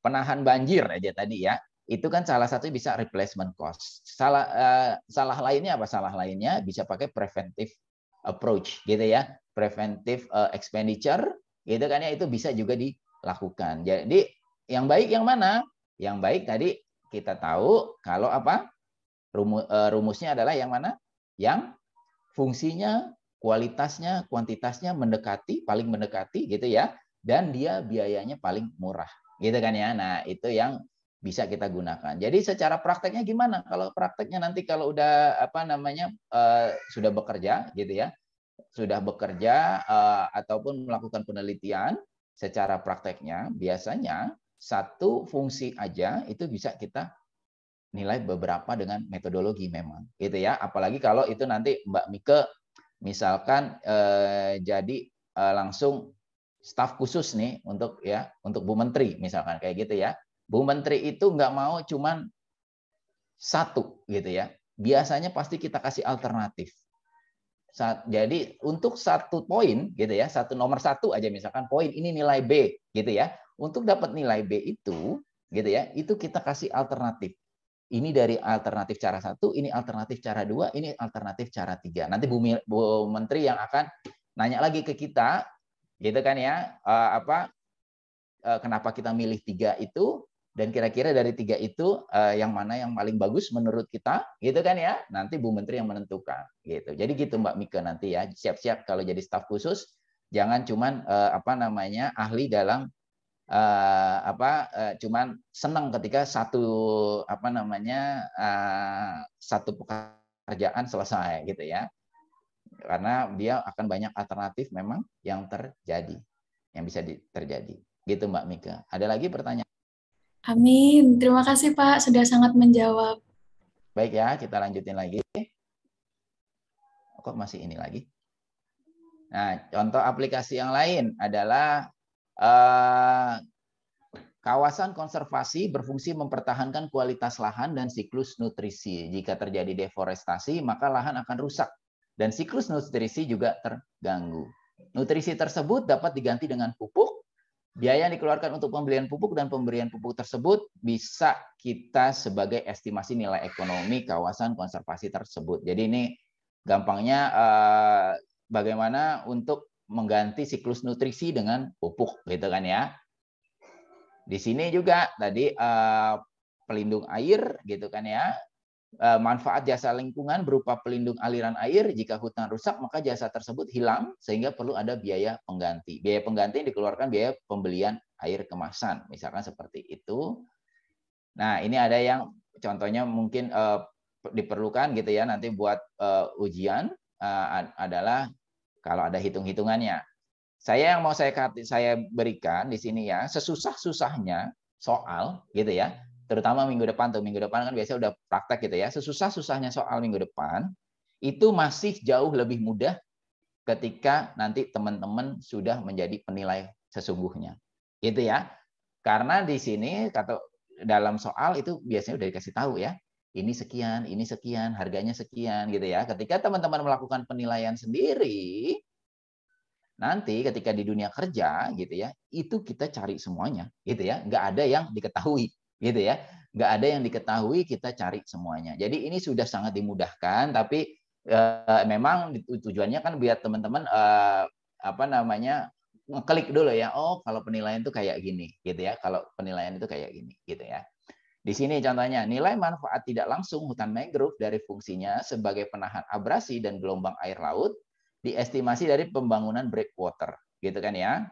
Speaker 1: penahan banjir aja tadi ya. Itu kan salah satu bisa replacement cost. Salah lainnya apa? Salah lainnya bisa pakai preventive approach gitu ya. Preventive expenditure gitu kan ya, itu bisa juga dilakukan. Jadi yang baik yang mana? Yang baik tadi kita tahu kalau rumusnya adalah yang mana? Yang fungsinya, kualitasnya, kuantitasnya paling mendekati gitu ya, dan dia biayanya paling murah. Gitu kan ya. Nah, itu yang bisa kita gunakan. Jadi secara prakteknya gimana? Kalau prakteknya nanti kalau udah sudah bekerja gitu ya, sudah bekerja ataupun melakukan penelitian, secara prakteknya biasanya satu fungsi aja itu bisa kita nilai beberapa dengan metodologi memang gitu ya. Apalagi kalau itu nanti Mbak Mika misalkan jadi langsung staf khusus nih untuk Bu Menteri misalkan kayak gitu ya. Bu Menteri itu nggak mau cuman satu gitu ya. Biasanya pasti kita kasih alternatif. Jadi untuk satu poin gitu ya, nomor satu aja misalkan poin ini nilai B gitu ya. Untuk dapat nilai B itu gitu ya, itu kita kasih alternatif. Ini dari alternatif cara 1, ini alternatif cara 2, ini alternatif cara 3. Nanti Bu Menteri yang akan nanya lagi ke kita gitu kan ya, kenapa kita milih 3 itu, dan kira-kira dari 3 itu yang mana yang paling bagus menurut kita gitu kan ya, nanti Bu Menteri yang menentukan gitu. Jadi gitu Mbak Mika nanti ya, siap-siap kalau jadi staf khusus jangan cuman ahli dalam cuman senang ketika satu pekerjaan selesai gitu ya, karena dia akan banyak alternatif memang yang terjadi, yang bisa terjadi gitu Mbak Mika. Ada lagi pertanyaan?
Speaker 5: Amin. Terima kasih Pak, sudah sangat menjawab.
Speaker 1: Baik ya, kita lanjutin lagi. Kok masih ini lagi? Nah, contoh aplikasi yang lain adalah kawasan konservasi berfungsi mempertahankan kualitas lahan dan siklus nutrisi. Jika terjadi deforestasi, maka lahan akan rusak dan siklus nutrisi juga terganggu. Nutrisi tersebut dapat diganti dengan pupuk. Biaya yang dikeluarkan untuk pembelian pupuk dan pemberian pupuk tersebut bisa kita sebagai estimasi nilai ekonomi kawasan konservasi tersebut. Jadi ini gampangnya bagaimana untuk mengganti siklus nutrisi dengan pupuk gitu kan ya. Di sini juga tadi pelindung air gitu kan ya. manfaat jasa lingkungan berupa pelindung aliran air. Jika hutan rusak, maka jasa tersebut hilang sehingga perlu ada biaya pengganti. Biaya pengganti dikeluarkan biaya pembelian air kemasan, misalkan seperti itu. Nah, ini ada yang contohnya mungkin diperlukan gitu ya nanti buat ujian adalah kalau ada hitung-hitungannya. Saya yang mau saya berikan di sini ya, sesusah-susahnya soal gitu ya. Terutama minggu depan kan biasanya udah praktek gitu ya. Sesusah-susahnya soal minggu depan itu masih jauh lebih mudah ketika nanti teman-teman sudah menjadi penilai sesungguhnya. Gitu ya. Karena di sini dalam soal itu biasanya udah dikasih tahu ya. Ini sekian, harganya sekian gitu ya. Ketika teman-teman melakukan penilaian sendiri, nanti ketika di dunia kerja gitu ya, itu kita cari semuanya gitu ya. Nggak ada yang diketahui gitu ya. Nggak ada yang diketahui, kita cari semuanya. Jadi ini sudah sangat dimudahkan, tapi memang tujuannya kan biar teman-teman ngeklik dulu ya. Oh, kalau penilaian itu kayak gini gitu ya. Kalau penilaian itu kayak gini gitu ya. Di sini contohnya, nilai manfaat tidak langsung hutan mangrove dari fungsinya sebagai penahan abrasi dan gelombang air laut diestimasi dari pembangunan breakwater, gitu kan ya.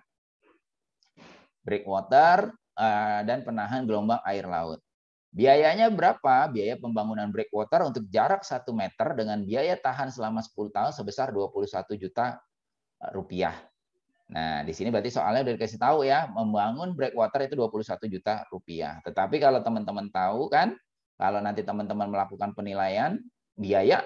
Speaker 1: Breakwater dan penahan gelombang air laut. Biayanya berapa? Biaya pembangunan breakwater untuk jarak 1 meter dengan biaya tahan selama 10 tahun sebesar 21 juta rupiah. Nah, di sini berarti soalnya udah dikasih tahu ya, membangun breakwater itu 21 juta rupiah. Tetapi kalau teman-teman tahu kan, kalau nanti teman-teman melakukan penilaian, biaya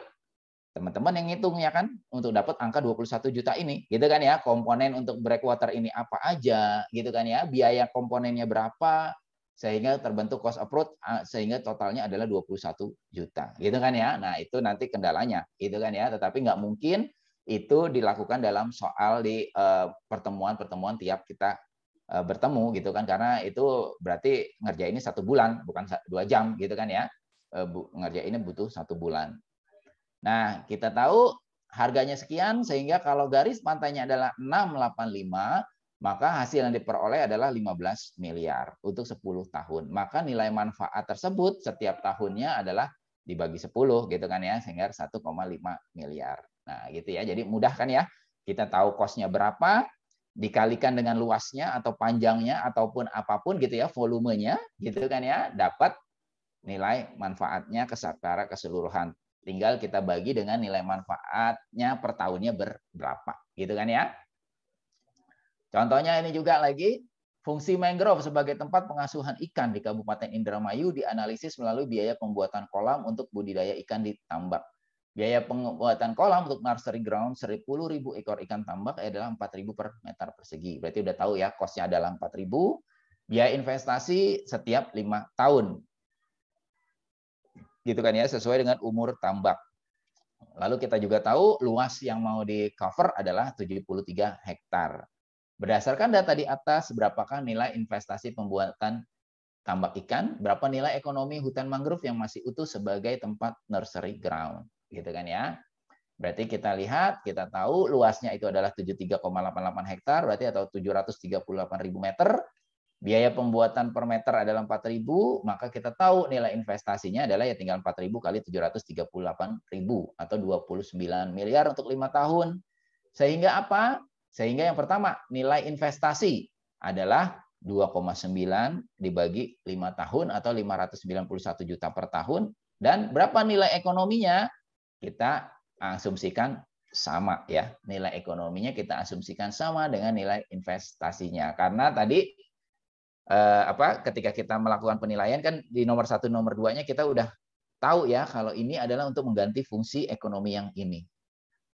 Speaker 1: teman-teman yang ngitung ya kan untuk dapat angka 21 juta ini gitu kan ya. Komponen untuk breakwater ini apa aja gitu kan ya, biaya komponennya berapa sehingga terbentuk cost approach sehingga totalnya adalah 21 juta gitu kan ya. Nah, itu nanti kendalanya gitu kan ya, tetapi nggak mungkin itu dilakukan dalam soal di pertemuan-pertemuan tiap kita bertemu gitu kan, karena itu berarti ngerjainnya 1 bulan bukan 2 jam gitu kan ya. Ngerjainnya butuh 1 bulan. Nah, kita tahu harganya sekian, sehingga kalau garis pantainya adalah 685, maka hasil yang diperoleh adalah 15 miliar untuk 10 tahun. Maka nilai manfaat tersebut setiap tahunnya adalah dibagi 10, gitu kan ya, sehingga 1,5 miliar. Nah, gitu ya. Jadi mudah kan ya, kita tahu cost-nya berapa, dikalikan dengan luasnya atau panjangnya, ataupun apapun gitu ya, volumenya, gitu kan ya, dapat nilai manfaatnya secara keseluruhan. Tinggal kita bagi dengan nilai manfaatnya per tahunnya berapa, gitu kan ya. Contohnya ini juga lagi, fungsi mangrove sebagai tempat pengasuhan ikan di Kabupaten Indramayu dianalisis melalui biaya pembuatan kolam untuk budidaya ikan di tambak. Biaya pembuatan kolam untuk nursery ground 10.000 ekor ikan tambak adalah 4.000 per meter persegi. Berarti udah tahu ya, cost-nya adalah 4.000. Biaya investasi setiap 5 tahun. Gitu kan ya, sesuai dengan umur tambak. Lalu kita juga tahu luas yang mau di cover adalah 73 hektar. Berdasarkan data di atas, berapakah nilai investasi pembuatan tambak ikan, berapa nilai ekonomi hutan mangrove yang masih utuh sebagai tempat nursery ground, gitu kan ya. Berarti kita lihat, kita tahu luasnya itu adalah 73,88 hektar, berarti atau 738.000 meter. Biaya pembuatan per meter adalah 4.000, maka kita tahu nilai investasinya adalah ya tinggal 4.000 kali 738.000 atau 29 miliar untuk 5 tahun. Sehingga apa? Sehingga yang pertama, nilai investasi adalah 2,9 dibagi 5 tahun atau 591 juta per tahun. Dan berapa nilai ekonominya? Kita asumsikan sama ya. Nilai ekonominya kita asumsikan sama dengan nilai investasinya. Karena tadi ketika kita melakukan penilaian kan di nomor 1, nomor 2-nya kita udah tahu ya kalau ini adalah untuk mengganti fungsi ekonomi yang ini.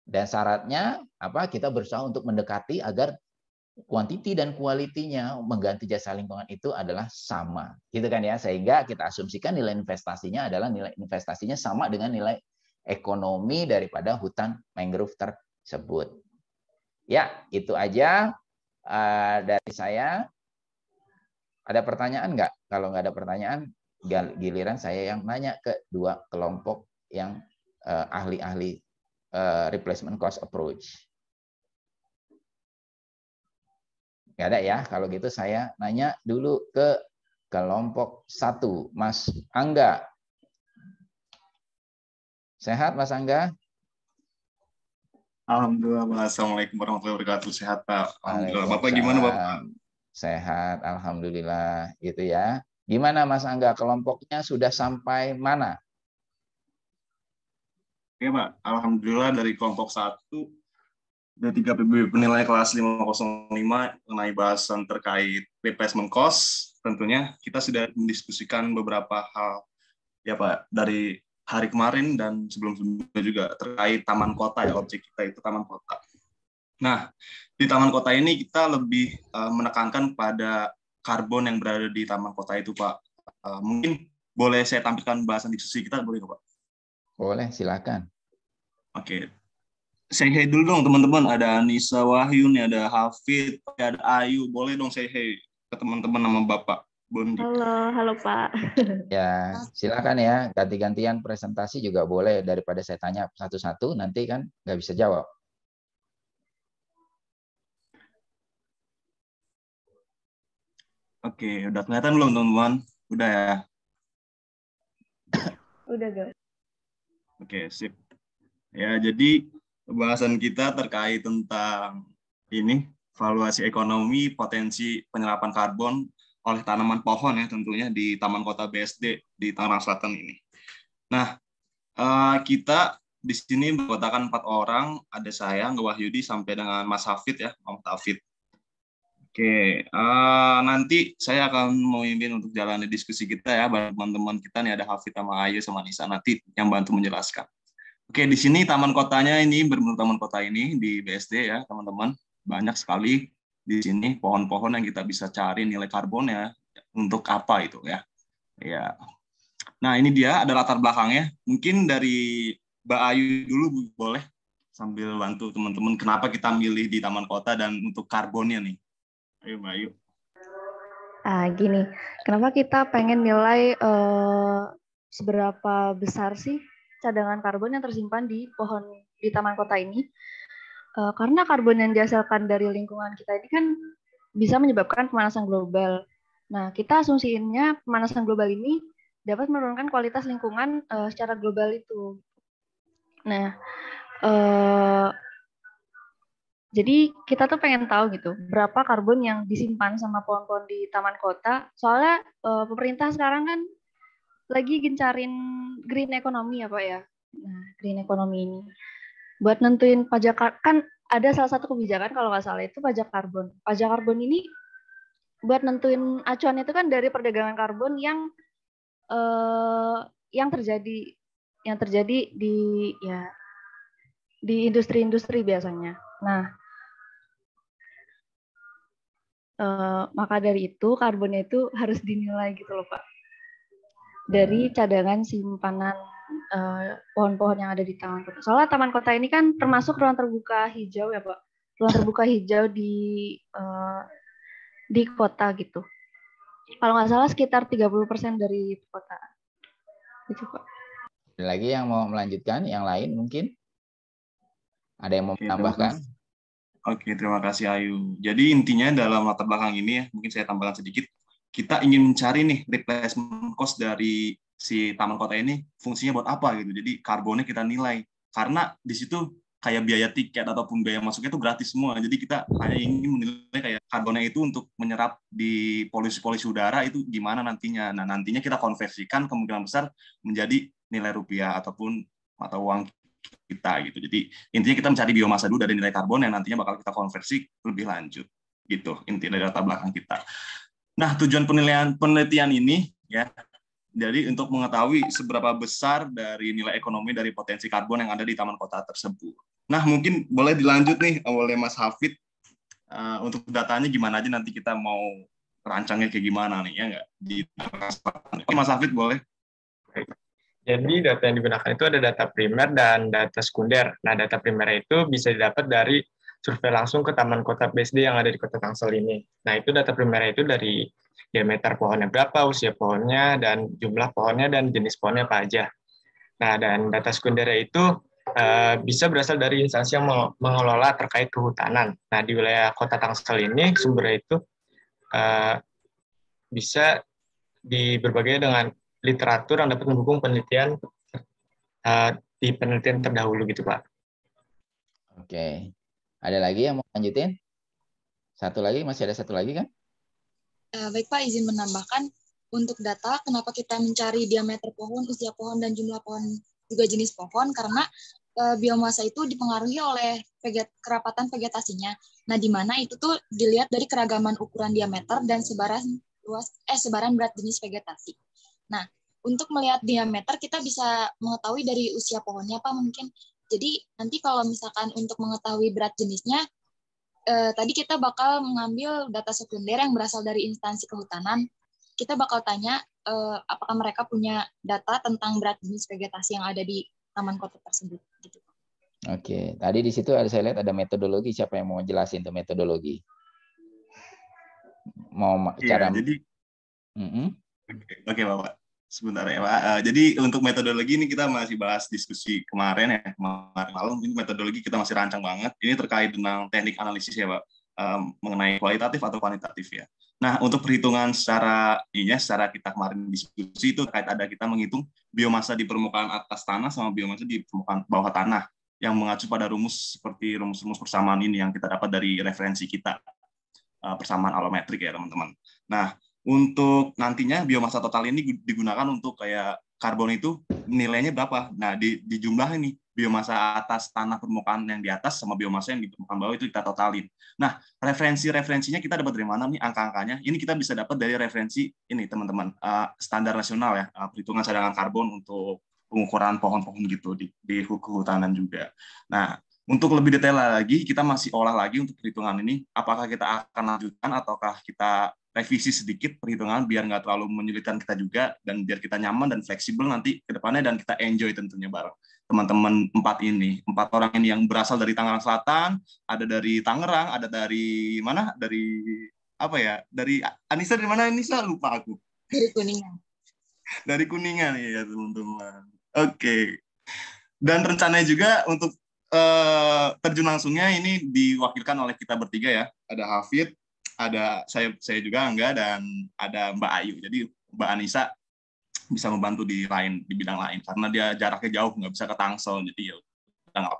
Speaker 1: Dan syaratnya kita berusaha untuk mendekati agar quantity dan quality-nya mengganti jasa lingkungan itu adalah sama. Gitu kan ya, sehingga kita asumsikan nilai investasinya adalah nilai investasinya sama dengan nilai ekonomi daripada hutan mangrove tersebut. Ya, itu aja dari saya. Ada pertanyaan nggak? Kalau nggak ada pertanyaan, giliran saya yang nanya ke 2 kelompok yang ahli-ahli replacement cost approach. Nggak ada ya? Kalau gitu saya nanya dulu ke kelompok 1, Mas Angga. Sehat Mas Angga?
Speaker 6: Alhamdulillah, Pak. Assalamualaikum warahmatullahi wabarakatuh. Sehat, Pak. Alhamdulillah. Bapak gimana, Bapak?
Speaker 1: Waalaikumsalam. Sehat, alhamdulillah. Gitu ya. Gimana Mas Angga, kelompoknya sudah sampai mana?
Speaker 6: Oke, Pak. Alhamdulillah dari kelompok 1, ada 3 PBB penilai kelas 505 mengenai bahasan terkait replacement cost. Tentunya kita sudah mendiskusikan beberapa hal, ya Pak, dari hari kemarin dan sebelum-sebelumnya juga terkait taman kota, ya, objek kita itu taman kota. Nah, di taman kota ini kita lebih menekankan pada karbon yang berada di taman kota itu, Pak. Mungkin boleh saya tampilkan bahasan diskusi kita, boleh nggak, Pak?
Speaker 1: Boleh, silakan.
Speaker 6: Oke. Say hey dulu dong, teman-teman. Ada Anissa Wahyu, nih, ada Hafid, ada Ayu. Boleh dong say hey ke teman-teman sama Bapak Bondi.
Speaker 7: Halo Pak.
Speaker 1: Ya, silakan ya. Ganti-gantian presentasi juga boleh, daripada saya tanya satu-satu, nanti kan nggak bisa jawab.
Speaker 6: Oke, udah kelihatan belum, teman-teman? Udah ya?
Speaker 7: Udah, guys.
Speaker 6: Oke, sip. Ya, jadi pembahasan kita terkait tentang ini, valuasi ekonomi, potensi penyerapan karbon oleh tanaman pohon ya tentunya di Taman Kota BSD di Tangerang Selatan ini. Nah, kita di sini berkotakan 4 orang, ada saya, Angga Wahyudi, sampai dengan Mas Hafid ya, Muhammad Hafid. Oke, nanti saya akan memimpin untuk jalani diskusi kita ya, teman-teman kita nih ada Hafid sama Ayu sama Nisa nanti yang bantu menjelaskan. Oke, di sini taman kotanya ini berbentuk taman kota ini di BSD ya, teman-teman. Banyak sekali di sini pohon-pohon yang kita bisa cari nilai karbonnya untuk apa itu ya. Ya. Nah, ini dia ada latar belakangnya. Mungkin dari Mbak Ayu dulu boleh sambil bantu teman-teman kenapa kita milih di taman kota dan untuk karbonnya nih. Ayo Mbak Ayu.
Speaker 7: Gini, kenapa kita pengen nilai seberapa besar sih cadangan karbon yang tersimpan di pohon di taman kota ini? Karena karbon yang dihasilkan dari lingkungan kita ini kan bisa menyebabkan pemanasan global. Nah, kita asumsiinnya pemanasan global ini dapat menurunkan kualitas lingkungan secara global itu. Nah, jadi kita tuh pengen tahu gitu berapa karbon yang disimpan sama pohon-pohon di taman kota. Soalnya pemerintah sekarang kan lagi gencarin green economy ya Pak ya. Nah, green economy ini buat nentuin pajak kan ada salah satu kebijakan kalau nggak salah itu pajak karbon. Pajak karbon ini buat nentuin acuan itu kan dari perdagangan karbon yang terjadi di ya di industri-industri biasanya. Nah, maka dari itu karbonnya itu harus dinilai gitu loh Pak. Dari cadangan simpanan pohon-pohon yang ada di taman kota. Soalnya taman kota ini kan termasuk ruang terbuka hijau ya Pak. Ruang terbuka hijau di kota gitu. Kalau nggak salah sekitar 30% dari kota. Gitu Pak.
Speaker 1: Ada lagi yang mau melanjutkan? Yang lain mungkin? Ada yang mau menambahkan?
Speaker 6: Oke, terima kasih Ayu. Jadi intinya dalam latar belakang ini ya, mungkin saya tambahkan sedikit. Kita ingin mencari nih replacement cost dari si taman kota ini fungsinya buat apa gitu. Jadi karbonnya kita nilai. Karena di situ kayak biaya tiket ataupun biaya masuknya itu gratis semua. Jadi kita hanya ingin menilai kayak karbonnya itu untuk menyerap di polusi-polusi udara itu gimana nantinya. Nah, nantinya kita konversikan kemungkinan besar menjadi nilai rupiah ataupun mata uang kita gitu. Jadi intinya kita mencari biomasa dulu dari nilai karbon yang nantinya bakal kita konversi lebih lanjut. Gitu inti dari latar belakang kita. Nah, tujuan penelitian ini ya, jadi untuk mengetahui seberapa besar dari nilai ekonomi dari potensi karbon yang ada di taman kota tersebut. Nah, mungkin boleh dilanjut nih oleh Mas Hafid untuk datanya gimana aja nanti kita mau rancangnya kayak gimana nih ya nggak di Mas Hafid boleh.
Speaker 8: Jadi data yang digunakan itu ada data primer dan data sekunder. Nah, data primer itu bisa didapat dari survei langsung ke Taman Kota BSD yang ada di Kota Tangsel ini. Nah, itu data primer itu dari diameter pohonnya berapa, usia pohonnya, dan jumlah pohonnya, dan jenis pohonnya apa aja. Nah, dan data sekunder itu bisa berasal dari instansi yang mengelola terkait kehutanan. Nah, di wilayah Kota Tangsel ini, sumbernya itu bisa berbagai dengan literatur yang dapat mendukung penelitian di penelitian terdahulu gitu Pak.
Speaker 1: Oke. Ada lagi yang mau lanjutin? Satu lagi, masih ada satu lagi kan?
Speaker 5: Baik Pak, izin menambahkan untuk data kenapa kita mencari diameter pohon, usia pohon, dan jumlah pohon juga jenis pohon karena biomasa itu dipengaruhi oleh kerapatan vegetasinya. Nah, di mana itu tuh dilihat dari keragaman ukuran diameter dan sebaran berat jenis vegetasi. Nah, untuk melihat diameter kita bisa mengetahui dari usia pohonnya Pak mungkin. Jadi nanti kalau misalkan untuk mengetahui berat jenisnya tadi kita bakal mengambil data sekunder yang berasal dari instansi kehutanan. Kita bakal tanya apakah mereka punya data tentang berat jenis vegetasi yang ada di taman kota tersebut. Gitu.
Speaker 1: Oke, tadi di situ saya lihat ada metodologi. Siapa yang mau jelasin tuh metodologi? Mau cara?
Speaker 6: Jadi, oke Bapak. Sebentar ya Pak. Jadi untuk metodologi ini kita masih bahas diskusi kemarin malam. Ini metodologi kita masih rancang banget. Ini terkait dengan teknik analisis ya Pak, mengenai kualitatif atau kuantitatif ya. Nah untuk perhitungan secara kita kemarin diskusi itu terkait ada kita menghitung biomasa di permukaan atas tanah sama biomasa di permukaan bawah tanah yang mengacu pada rumus seperti rumus-rumus persamaan ini yang kita dapat dari referensi kita, persamaan alometrik ya teman-teman. Nah untuk nantinya biomasa total ini digunakan untuk kayak karbon itu nilainya berapa. Nah, di jumlah ini biomasa atas tanah permukaan yang di atas sama biomasa yang di permukaan bawah itu kita totalin. Nah, referensinya kita dapat dari mana nih angka-angkanya? Ini kita bisa dapat dari referensi ini teman-teman, standar nasional ya, perhitungan cadangan karbon untuk pengukuran pohon-pohon gitu di kehutanan juga. Nah, untuk lebih detail lagi, kita masih olah lagi untuk perhitungan ini. Apakah kita akan lanjutkan ataukah kita revisi sedikit perhitungan biar nggak terlalu menyulitkan kita juga dan biar kita nyaman dan fleksibel nanti ke depannya dan kita enjoy tentunya bareng teman-teman empat orang ini yang berasal dari Tangerang Selatan, ada dari Tangerang, ada dari mana? Dari apa ya? Dari Anissa dari mana Anissa? Lupa aku.
Speaker 5: Dari Kuningan.
Speaker 6: Dari Kuningan ya teman-teman. Oke. Dan rencananya juga untuk terjun langsungnya ini diwakilkan oleh kita bertiga ya. Ada Hafid, ada saya juga Angga, dan ada Mbak Ayu. Jadi Mbak Anissa bisa membantu di bidang lain karena dia jaraknya jauh, nggak bisa ke Tangsel. Jadi ya udah.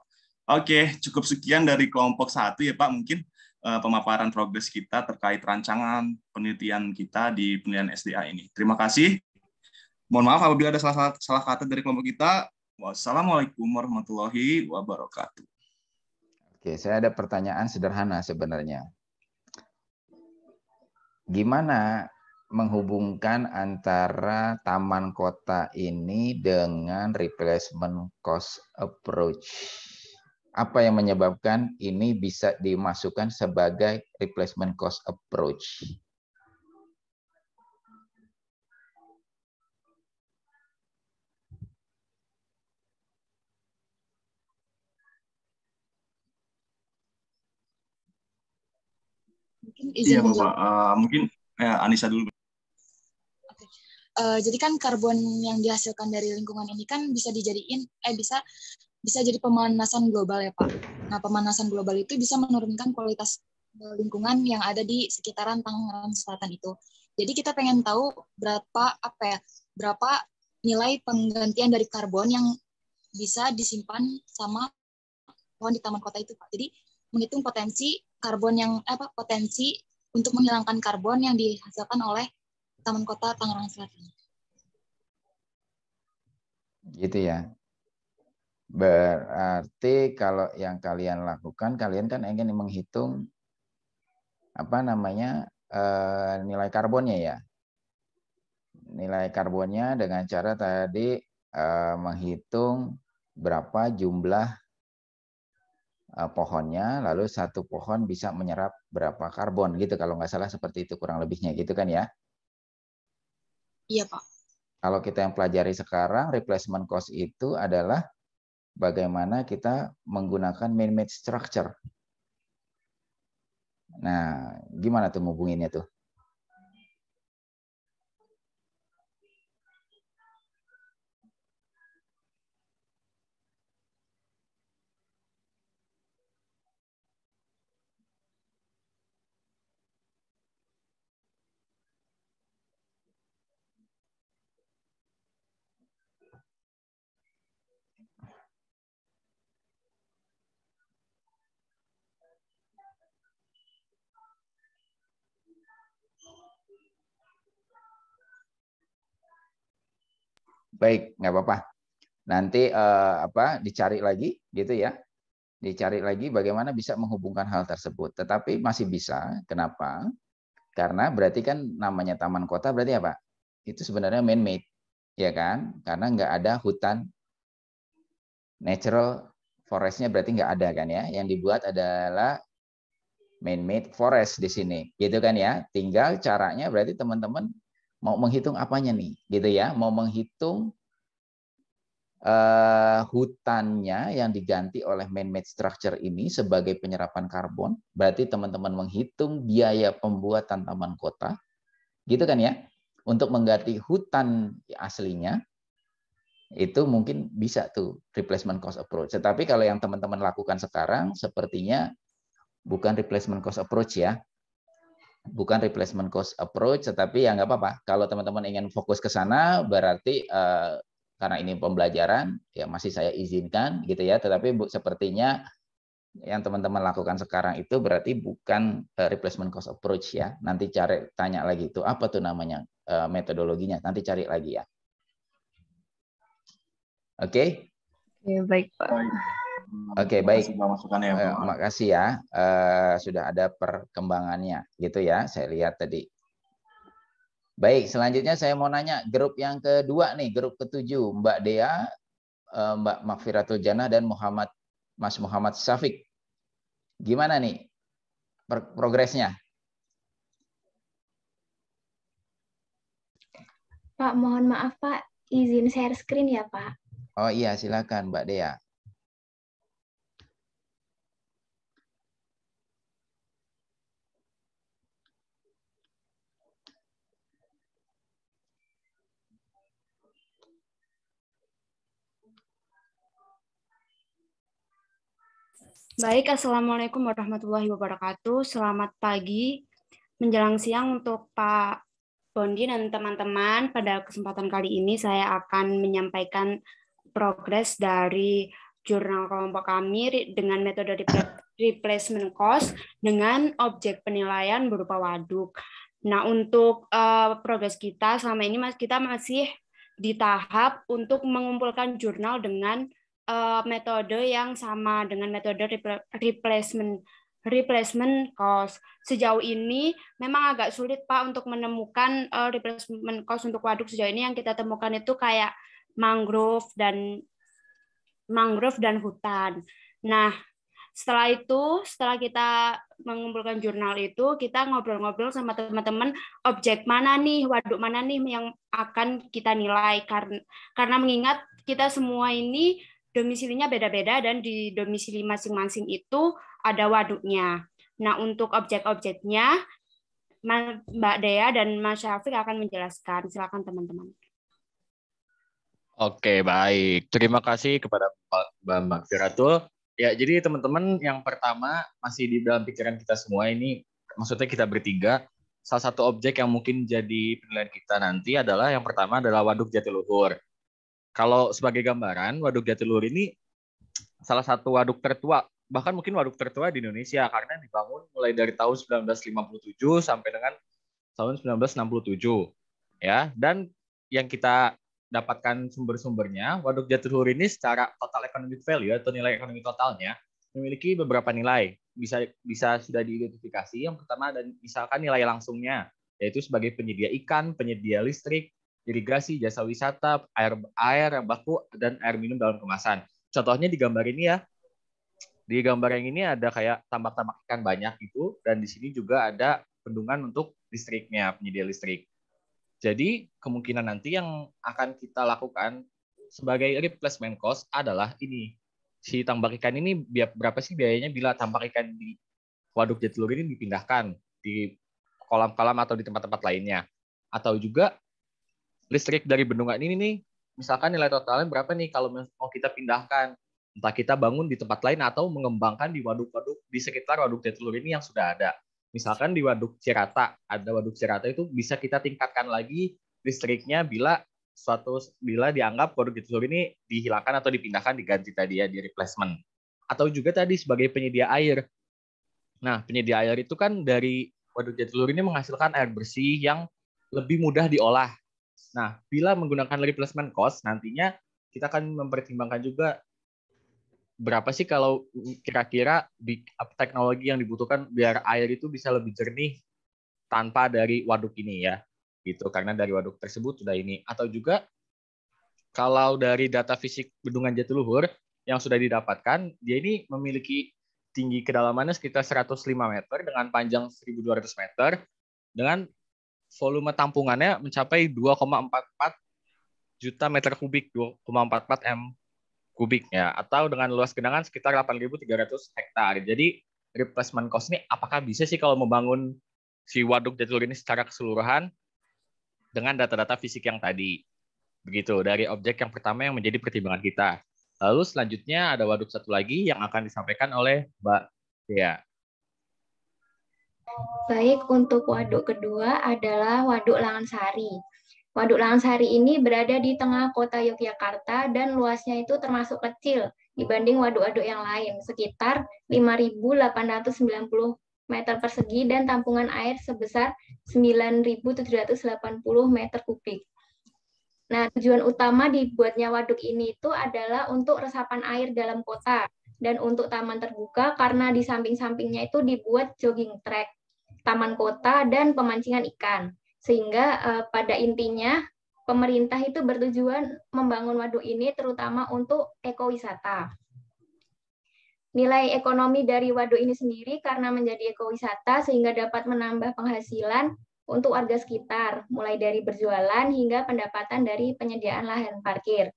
Speaker 6: Oke, cukup sekian dari kelompok 1 ya Pak. Mungkin pemaparan progres kita terkait rancangan penelitian kita di penelitian SDA ini. Terima kasih. Mohon maaf apabila ada salah kata dari kelompok kita. Wassalamualaikum warahmatullahi wabarakatuh.
Speaker 1: Oke, saya ada pertanyaan sederhana sebenarnya. Gimana menghubungkan antara taman kota ini dengan replacement cost approach? Apa yang menyebabkan ini bisa dimasukkan sebagai replacement cost approach?
Speaker 5: Mungkin izin
Speaker 6: Bapak. Mungkin Anissa dulu.
Speaker 5: Oke. Jadi kan karbon yang dihasilkan dari lingkungan ini kan bisa dijadiin bisa jadi pemanasan global ya Pak. Nah, pemanasan global itu bisa menurunkan kualitas lingkungan yang ada di sekitaran Tangerang Selatan itu. Jadi kita pengen tahu berapa nilai penggantian dari karbon yang bisa disimpan sama pohon di taman kota itu Pak. Jadi menghitung potensi karbon potensi untuk menghilangkan karbon yang dihasilkan oleh Taman Kota Tangerang Selatan.
Speaker 1: Gitu ya. Berarti kalau yang kalian lakukan, kalian kan ingin menghitung nilai karbonnya ya. Nilai karbonnya dengan cara tadi menghitung berapa jumlah pohonnya, lalu satu pohon bisa menyerap berapa karbon gitu, kalau nggak salah seperti itu kurang lebihnya gitu kan ya?
Speaker 5: Iya Pak.
Speaker 1: Kalau kita yang pelajari sekarang, replacement cost itu adalah bagaimana kita menggunakan man-made structure. Nah, gimana tuh ngubunginnya tuh? Baik, nggak apa-apa. Nanti dicari lagi gitu ya. Dicari lagi bagaimana bisa menghubungkan hal tersebut. Tetapi masih bisa. Kenapa? Karena berarti kan namanya taman kota berarti apa? Itu sebenarnya man-made, ya kan? Karena nggak ada hutan, natural forestnya berarti nggak ada kan ya? Yang dibuat adalah man-made forest di sini, gitu kan ya? Tinggal caranya berarti teman-teman mau menghitung apanya nih, gitu ya? Mau menghitung hutannya yang diganti oleh man-made structure ini sebagai penyerapan karbon, berarti teman-teman menghitung biaya pembuatan taman kota, gitu kan ya? Untuk mengganti hutan aslinya, itu mungkin bisa tuh replacement cost approach. Tetapi kalau yang teman-teman lakukan sekarang, sepertinya bukan replacement cost approach ya. Bukan replacement cost approach, tetapi ya nggak apa-apa. Kalau teman-teman ingin fokus ke sana, berarti karena ini pembelajaran, ya masih saya izinkan gitu ya. Tetapi sepertinya yang teman-teman lakukan sekarang itu berarti bukan replacement cost approach ya. Nanti tanya lagi itu apa tuh namanya metodologinya. Nanti cari lagi ya. Oke?
Speaker 7: Oke, baik Pak.
Speaker 1: Oke, baik. Makasih ya. Sudah ada perkembangannya gitu ya. Saya lihat tadi. Baik, selanjutnya saya mau nanya grup yang kedua nih, grup ketujuh, Mbak Dea, Mbak Makfiratul Jannah dan Mas Muhammad Syafiq. Gimana nih progresnya?
Speaker 9: Pak, mohon maaf Pak, izin share screen ya Pak.
Speaker 1: Oh iya, silakan Mbak Dea.
Speaker 9: Baik, Assalamualaikum warahmatullahi wabarakatuh. Selamat pagi, menjelang siang untuk Pak Bondi dan teman-teman. Pada kesempatan kali ini saya akan menyampaikan progres dari jurnal kelompok kami dengan metode replacement cost dengan objek penilaian berupa waduk. Nah, untuk progres kita selama ini kita masih di tahap untuk mengumpulkan jurnal dengan metode yang sama dengan metode replacement cost. Sejauh ini memang agak sulit Pak untuk menemukan replacement cost untuk waduk. Sejauh ini yang kita temukan itu kayak mangrove dan hutan. Nah, setelah kita mengumpulkan jurnal itu, kita ngobrol-ngobrol sama teman-teman objek mana nih, waduk mana nih yang akan kita nilai karena mengingat kita semua ini domisilinya beda-beda dan di domisili masing-masing itu ada waduknya. Nah, untuk objek-objeknya Mbak Dea dan Mas Syafiq akan menjelaskan. Silakan teman-teman.
Speaker 3: Oke, baik. Terima kasih kepada Mbak Makfiratul. Ya, jadi teman-teman yang pertama masih di dalam pikiran kita semua ini, maksudnya kita bertiga, salah satu objek yang mungkin jadi penilaian kita nanti adalah yang pertama adalah Waduk Jatiluhur. Kalau sebagai gambaran, Waduk Jatiluhur ini salah satu waduk tertua, bahkan mungkin waduk tertua di Indonesia karena dibangun mulai dari tahun 1957 sampai dengan tahun 1967. Ya, dan yang kita dapatkan sumber-sumbernya, Waduk Jatiluhur ini secara total economic value atau nilai ekonomi totalnya memiliki beberapa nilai. Bisa sudah diidentifikasi. Yang pertama dan misalkan nilai langsungnya, yaitu sebagai penyedia ikan, penyedia listrik, irigasi, jasa wisata, air yang baku, dan air minum dalam kemasan. Contohnya di gambar ini ya. Di gambar yang ini ada kayak tambak-tambak ikan banyak gitu, dan di sini juga ada bendungan untuk listriknya, penyedia listrik. Jadi kemungkinan nanti yang akan kita lakukan sebagai replacement cost adalah ini. Si tambak ikan ini berapa sih biayanya bila tambak ikan di Waduk Jatiluhur ini dipindahkan di kolam-kolam atau di tempat-tempat lainnya. Atau juga listrik dari bendungan ini nih, misalkan nilai totalnya berapa nih kalau mau kita pindahkan. Entah kita bangun di tempat lain atau mengembangkan di waduk-waduk di sekitar Waduk Jatiluhur ini yang sudah ada. Misalkan di Waduk Cirata, ada Waduk Cirata itu bisa kita tingkatkan lagi listriknya bila dianggap Waduk Jatiluhur ini dihilangkan atau dipindahkan, diganti tadi ya, di replacement. Atau juga tadi sebagai penyedia air. Nah, penyedia air itu kan dari Waduk Jatiluhur ini menghasilkan air bersih yang lebih mudah diolah
Speaker 10: Nah, bila menggunakan replacement cost, nantinya kita akan mempertimbangkan juga berapa sih kalau kira-kira teknologi yang dibutuhkan biar air itu bisa lebih jernih tanpa dari waduk ini ya. Gitu, karena dari waduk tersebut sudah ini. Atau juga kalau dari data fisik Bendungan Jatiluhur yang sudah didapatkan, dia ini memiliki tinggi kedalamannya sekitar 105 meter dengan panjang 1.200 meter dengan volume tampungannya mencapai 2,44 juta meter kubik, 2,44 m kubik ya, atau dengan luas genangan sekitar 8.300 hektar. Jadi replacement cost ini apakah bisa sih kalau membangun si waduk Jatiluhur ini secara keseluruhan dengan data-data fisik yang tadi. Begitu, dari objek yang pertama yang menjadi pertimbangan kita. Lalu selanjutnya ada waduk satu lagi yang akan disampaikan oleh Mbak Dea.
Speaker 11: Baik, untuk waduk kedua adalah Waduk Langansari. Waduk Langansari ini berada di tengah kota Yogyakarta dan luasnya itu termasuk kecil dibanding waduk-waduk yang lain, sekitar 5.890 meter persegi dan tampungan air sebesar 9.780 meter kubik. Nah, tujuan utama dibuatnya waduk ini itu adalah untuk resapan air dalam kota dan untuk taman terbuka karena di samping-sampingnya itu dibuat jogging track, taman kota, dan pemancingan ikan. Sehingga pada intinya pemerintah itu bertujuan membangun waduk ini terutama untuk ekowisata. Nilai ekonomi dari waduk ini sendiri karena menjadi ekowisata sehingga dapat menambah penghasilan untuk warga sekitar, mulai dari berjualan hingga pendapatan dari penyediaan lahan parkir.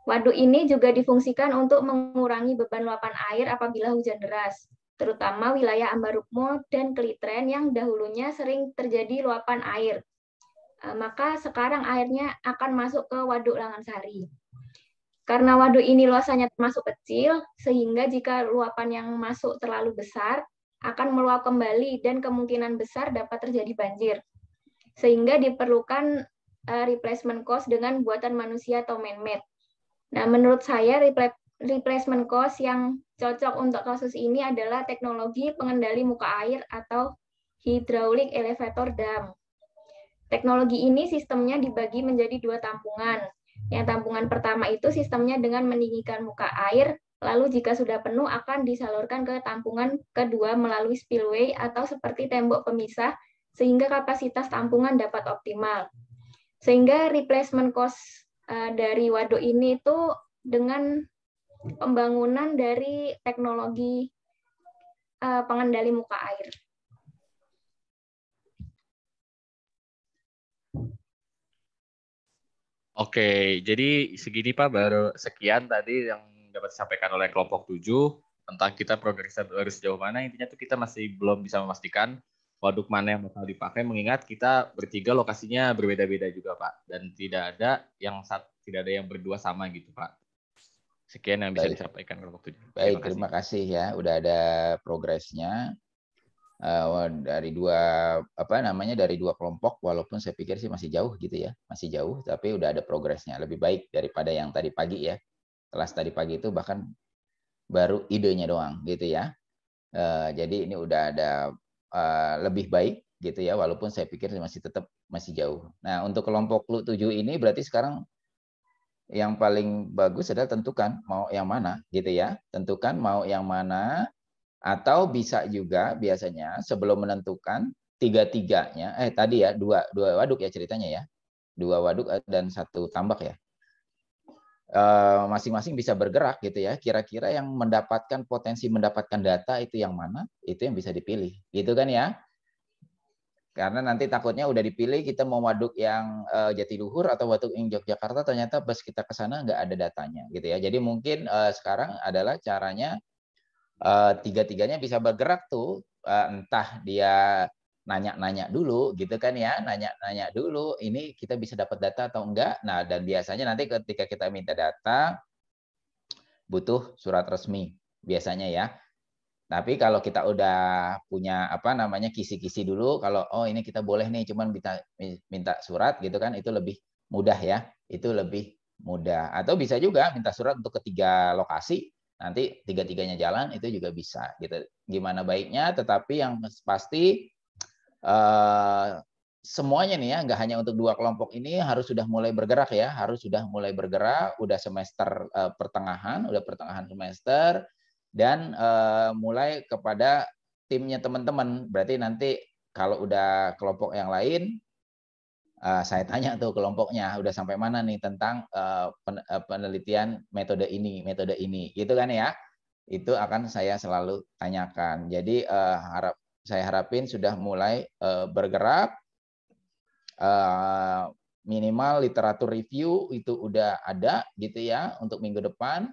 Speaker 11: Waduk ini juga difungsikan untuk mengurangi beban luapan air apabila hujan deras, terutama wilayah Ambarukmo dan Kelitren yang dahulunya sering terjadi luapan air. Maka sekarang airnya akan masuk ke Waduk Langansari. Karena waduk ini luasannya termasuk kecil, sehingga jika luapan yang masuk terlalu besar, akan meluap kembali dan kemungkinan besar dapat terjadi banjir. Sehingga diperlukan replacement cost dengan buatan manusia atau man-made. Nah, menurut saya replacement cost yang cocok untuk kasus ini adalah teknologi pengendali muka air atau hydraulic elevator dam. Teknologi ini sistemnya dibagi menjadi dua tampungan. Yang tampungan pertama itu sistemnya dengan meninggikan muka air, lalu jika sudah penuh akan disalurkan ke tampungan kedua melalui spillway atau seperti tembok pemisah sehingga kapasitas tampungan dapat optimal. Sehingga replacement cost dari waduk ini itu dengan pembangunan dari teknologi pengendali muka air.
Speaker 10: Oke, jadi segini Pak, baru sekian tadi yang dapat disampaikan oleh kelompok 7 tentang kita progresnya harus sejauh mana. Intinya tuh kita masih belum bisa memastikan waduk mana yang bakal dipakai, mengingat kita bertiga lokasinya berbeda-beda juga Pak, dan tidak ada yang berdua sama gitu Pak. Sekian yang bisa disampaikan kelompok 7.
Speaker 1: Baik, terima kasih ya, udah ada progresnya dari dari dua kelompok, walaupun saya pikir sih masih jauh gitu ya, masih jauh, tapi udah ada progresnya, lebih baik daripada yang tadi pagi ya. Kelas tadi pagi itu bahkan baru idenya doang gitu ya. Jadi ini udah ada lebih baik gitu ya, walaupun saya pikir masih jauh. Nah, untuk kelompok 7 ini berarti sekarang yang paling bagus adalah tentukan mau yang mana gitu ya. Tentukan mau yang mana, atau bisa juga biasanya sebelum menentukan tiga-tiganya, tadi ya dua waduk ya ceritanya ya. 2 waduk dan 1 tambak ya. Masing-masing bisa bergerak gitu ya. Kira-kira yang mendapatkan potensi mendapatkan data itu yang mana, itu yang bisa dipilih. Gitu kan ya. Karena nanti takutnya udah dipilih kita mau waduk yang Jatiluhur atau waduk yang Yogyakarta, ternyata pas kita ke sana nggak ada datanya gitu ya. Jadi mungkin sekarang adalah caranya tiga-tiganya bisa bergerak tuh, entah dia nanya-nanya dulu gitu kan ya, nanya-nanya dulu ini kita bisa dapat data atau enggak. Nah, dan biasanya nanti ketika kita minta data butuh surat resmi biasanya ya. Tapi kalau kita udah punya kisi-kisi dulu, kalau ini kita boleh nih cuman minta surat gitu kan, itu lebih mudah ya. Itu lebih mudah. Atau bisa juga minta surat untuk ketiga lokasi, nanti tiga-tiganya jalan itu juga bisa gitu. Gimana baiknya, tetapi yang pasti semuanya nih ya, nggak hanya untuk 2 kelompok ini harus sudah mulai bergerak ya, harus sudah mulai bergerak, udah semester pertengahan, udah pertengahan semester, dan mulai kepada timnya teman-teman. Berarti nanti kalau udah kelompok yang lain, saya tanya tuh kelompoknya udah sampai mana nih tentang penelitian metode ini, gitu kan ya? Itu akan saya selalu tanyakan. Jadi saya harapin sudah mulai bergerak. Minimal literatur review itu udah ada gitu ya untuk minggu depan,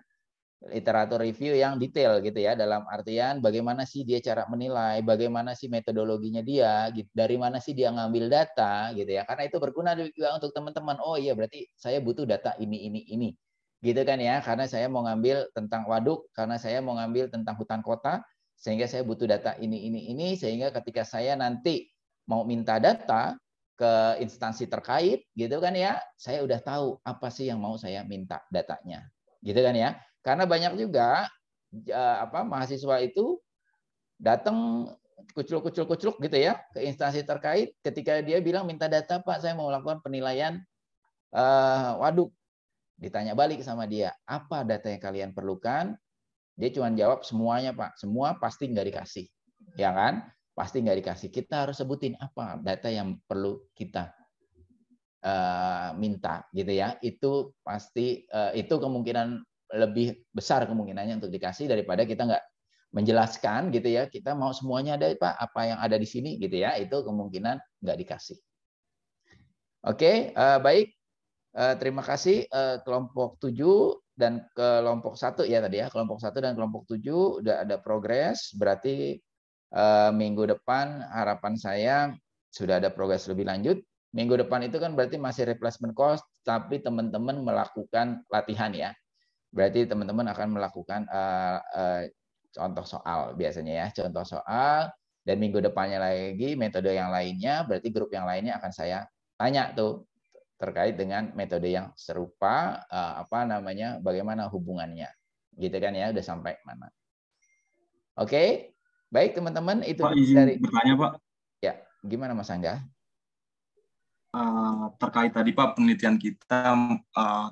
Speaker 1: literatur review yang detail gitu ya, dalam artian bagaimana sih dia cara menilai, bagaimana sih metodologinya dia, gitu. Dari mana sih dia ngambil data gitu ya, karena itu berguna juga untuk teman-teman. Oh iya, berarti saya butuh data ini gitu kan ya, karena saya mau ngambil tentang waduk, karena saya mau ngambil tentang hutan kota, sehingga saya butuh data ini, sehingga ketika saya nanti mau minta data ke instansi terkait gitu kan ya, saya udah tahu apa sih yang mau saya minta datanya gitu kan ya. Karena banyak juga mahasiswa itu datang kucluk gitu ya ke instansi terkait, ketika dia bilang minta data, Pak saya mau melakukan penilaian waduk, ditanya balik sama dia, apa data yang kalian perlukan? Dia cuma jawab semuanya Pak, semua pasti nggak dikasih, ya kan? Pasti nggak dikasih. Kita harus sebutin apa data yang perlu kita minta gitu ya. Itu pasti itu kemungkinan lebih besar kemungkinannya untuk dikasih daripada kita nggak menjelaskan gitu ya. Kita mau semuanya ada Pak, apa yang ada di sini gitu ya. Itu kemungkinan nggak dikasih. Oke, baik. Terima kasih kelompok 7 dan kelompok 1 ya tadi ya. Kelompok 1 dan kelompok 7 udah ada progres, berarti minggu depan harapan saya sudah ada progres lebih lanjut. Minggu depan itu kan berarti masih replacement cost, tapi teman-teman melakukan latihan ya. Berarti teman-teman akan melakukan contoh soal biasanya ya, contoh soal. Dan minggu depannya lagi metode yang lainnya, berarti grup yang lainnya akan saya tanya tuh terkait dengan metode yang serupa, bagaimana hubungannya, gitu kan ya, udah sampai mana? Oke. Baik teman-teman, itu
Speaker 6: Pak, izin bertanya Pak.
Speaker 1: Ya, gimana Mas Angga?
Speaker 6: Terkait tadi Pak penelitian kita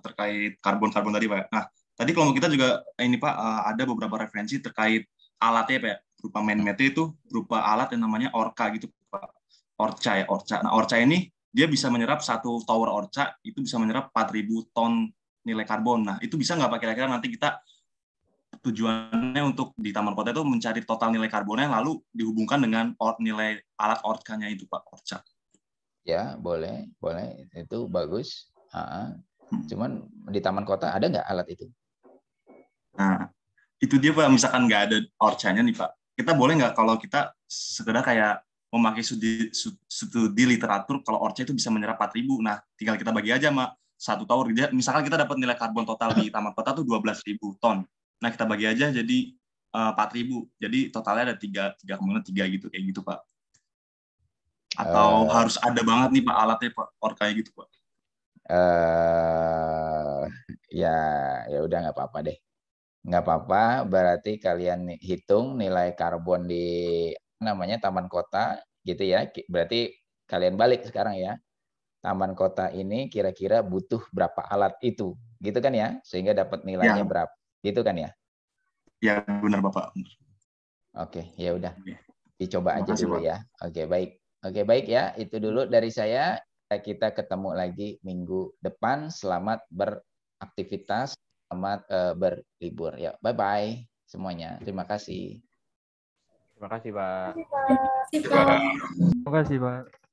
Speaker 6: terkait karbon tadi Pak. Nah, tadi kelompok kita juga ini Pak ada beberapa referensi terkait alatnya Pak, berupa main method itu berupa alat yang namanya Orca gitu Pak. Orca. Nah, Orca ini dia bisa menyerap satu tower Orca itu bisa menyerap 4.000 ton nilai karbon. Nah, itu bisa nggak Pak kira-kira nanti kita tujuannya untuk di Taman Kota itu mencari total nilai karbonnya lalu dihubungkan dengan nilai alat Orca-nya itu Pak, Orca.
Speaker 1: Ya, boleh, itu bagus. Cuman di Taman Kota ada nggak alat itu?
Speaker 6: Nah, itu dia Pak, misalkan nggak ada Orca-nya nih Pak, kita boleh nggak kalau kita sekedar kayak memakai studi literatur kalau Orca itu bisa menyerap 4.000, nah tinggal kita bagi aja Mak, satu tower, misalkan kita dapat nilai karbon total di Taman Kota tuh 12.000 ton. Nah, kita bagi aja jadi 4.000. Jadi totalnya ada 3 gitu, kayak gitu, Pak. Atau harus ada banget nih, Pak, alatnya, Pak, Orca gitu, Pak.
Speaker 1: Ya udah nggak apa-apa deh. Nggak apa-apa, berarti kalian hitung nilai karbon di Taman Kota gitu ya. Berarti kalian balik sekarang ya. Taman Kota ini kira-kira butuh berapa alat itu, gitu kan ya? Sehingga dapat nilainya berapa. Gitu kan ya?
Speaker 6: Ya, benar Bapak.
Speaker 1: Oke, ya udah. Dicoba aja dulu ya. Oke, baik ya. Itu dulu dari saya. Kita ketemu lagi minggu depan. Selamat beraktivitas, selamat berlibur. Ya, bye-bye semuanya. Terima kasih.
Speaker 10: Terima kasih, Pak.
Speaker 5: Terima kasih, Pak.
Speaker 8: Terima kasih, Pak.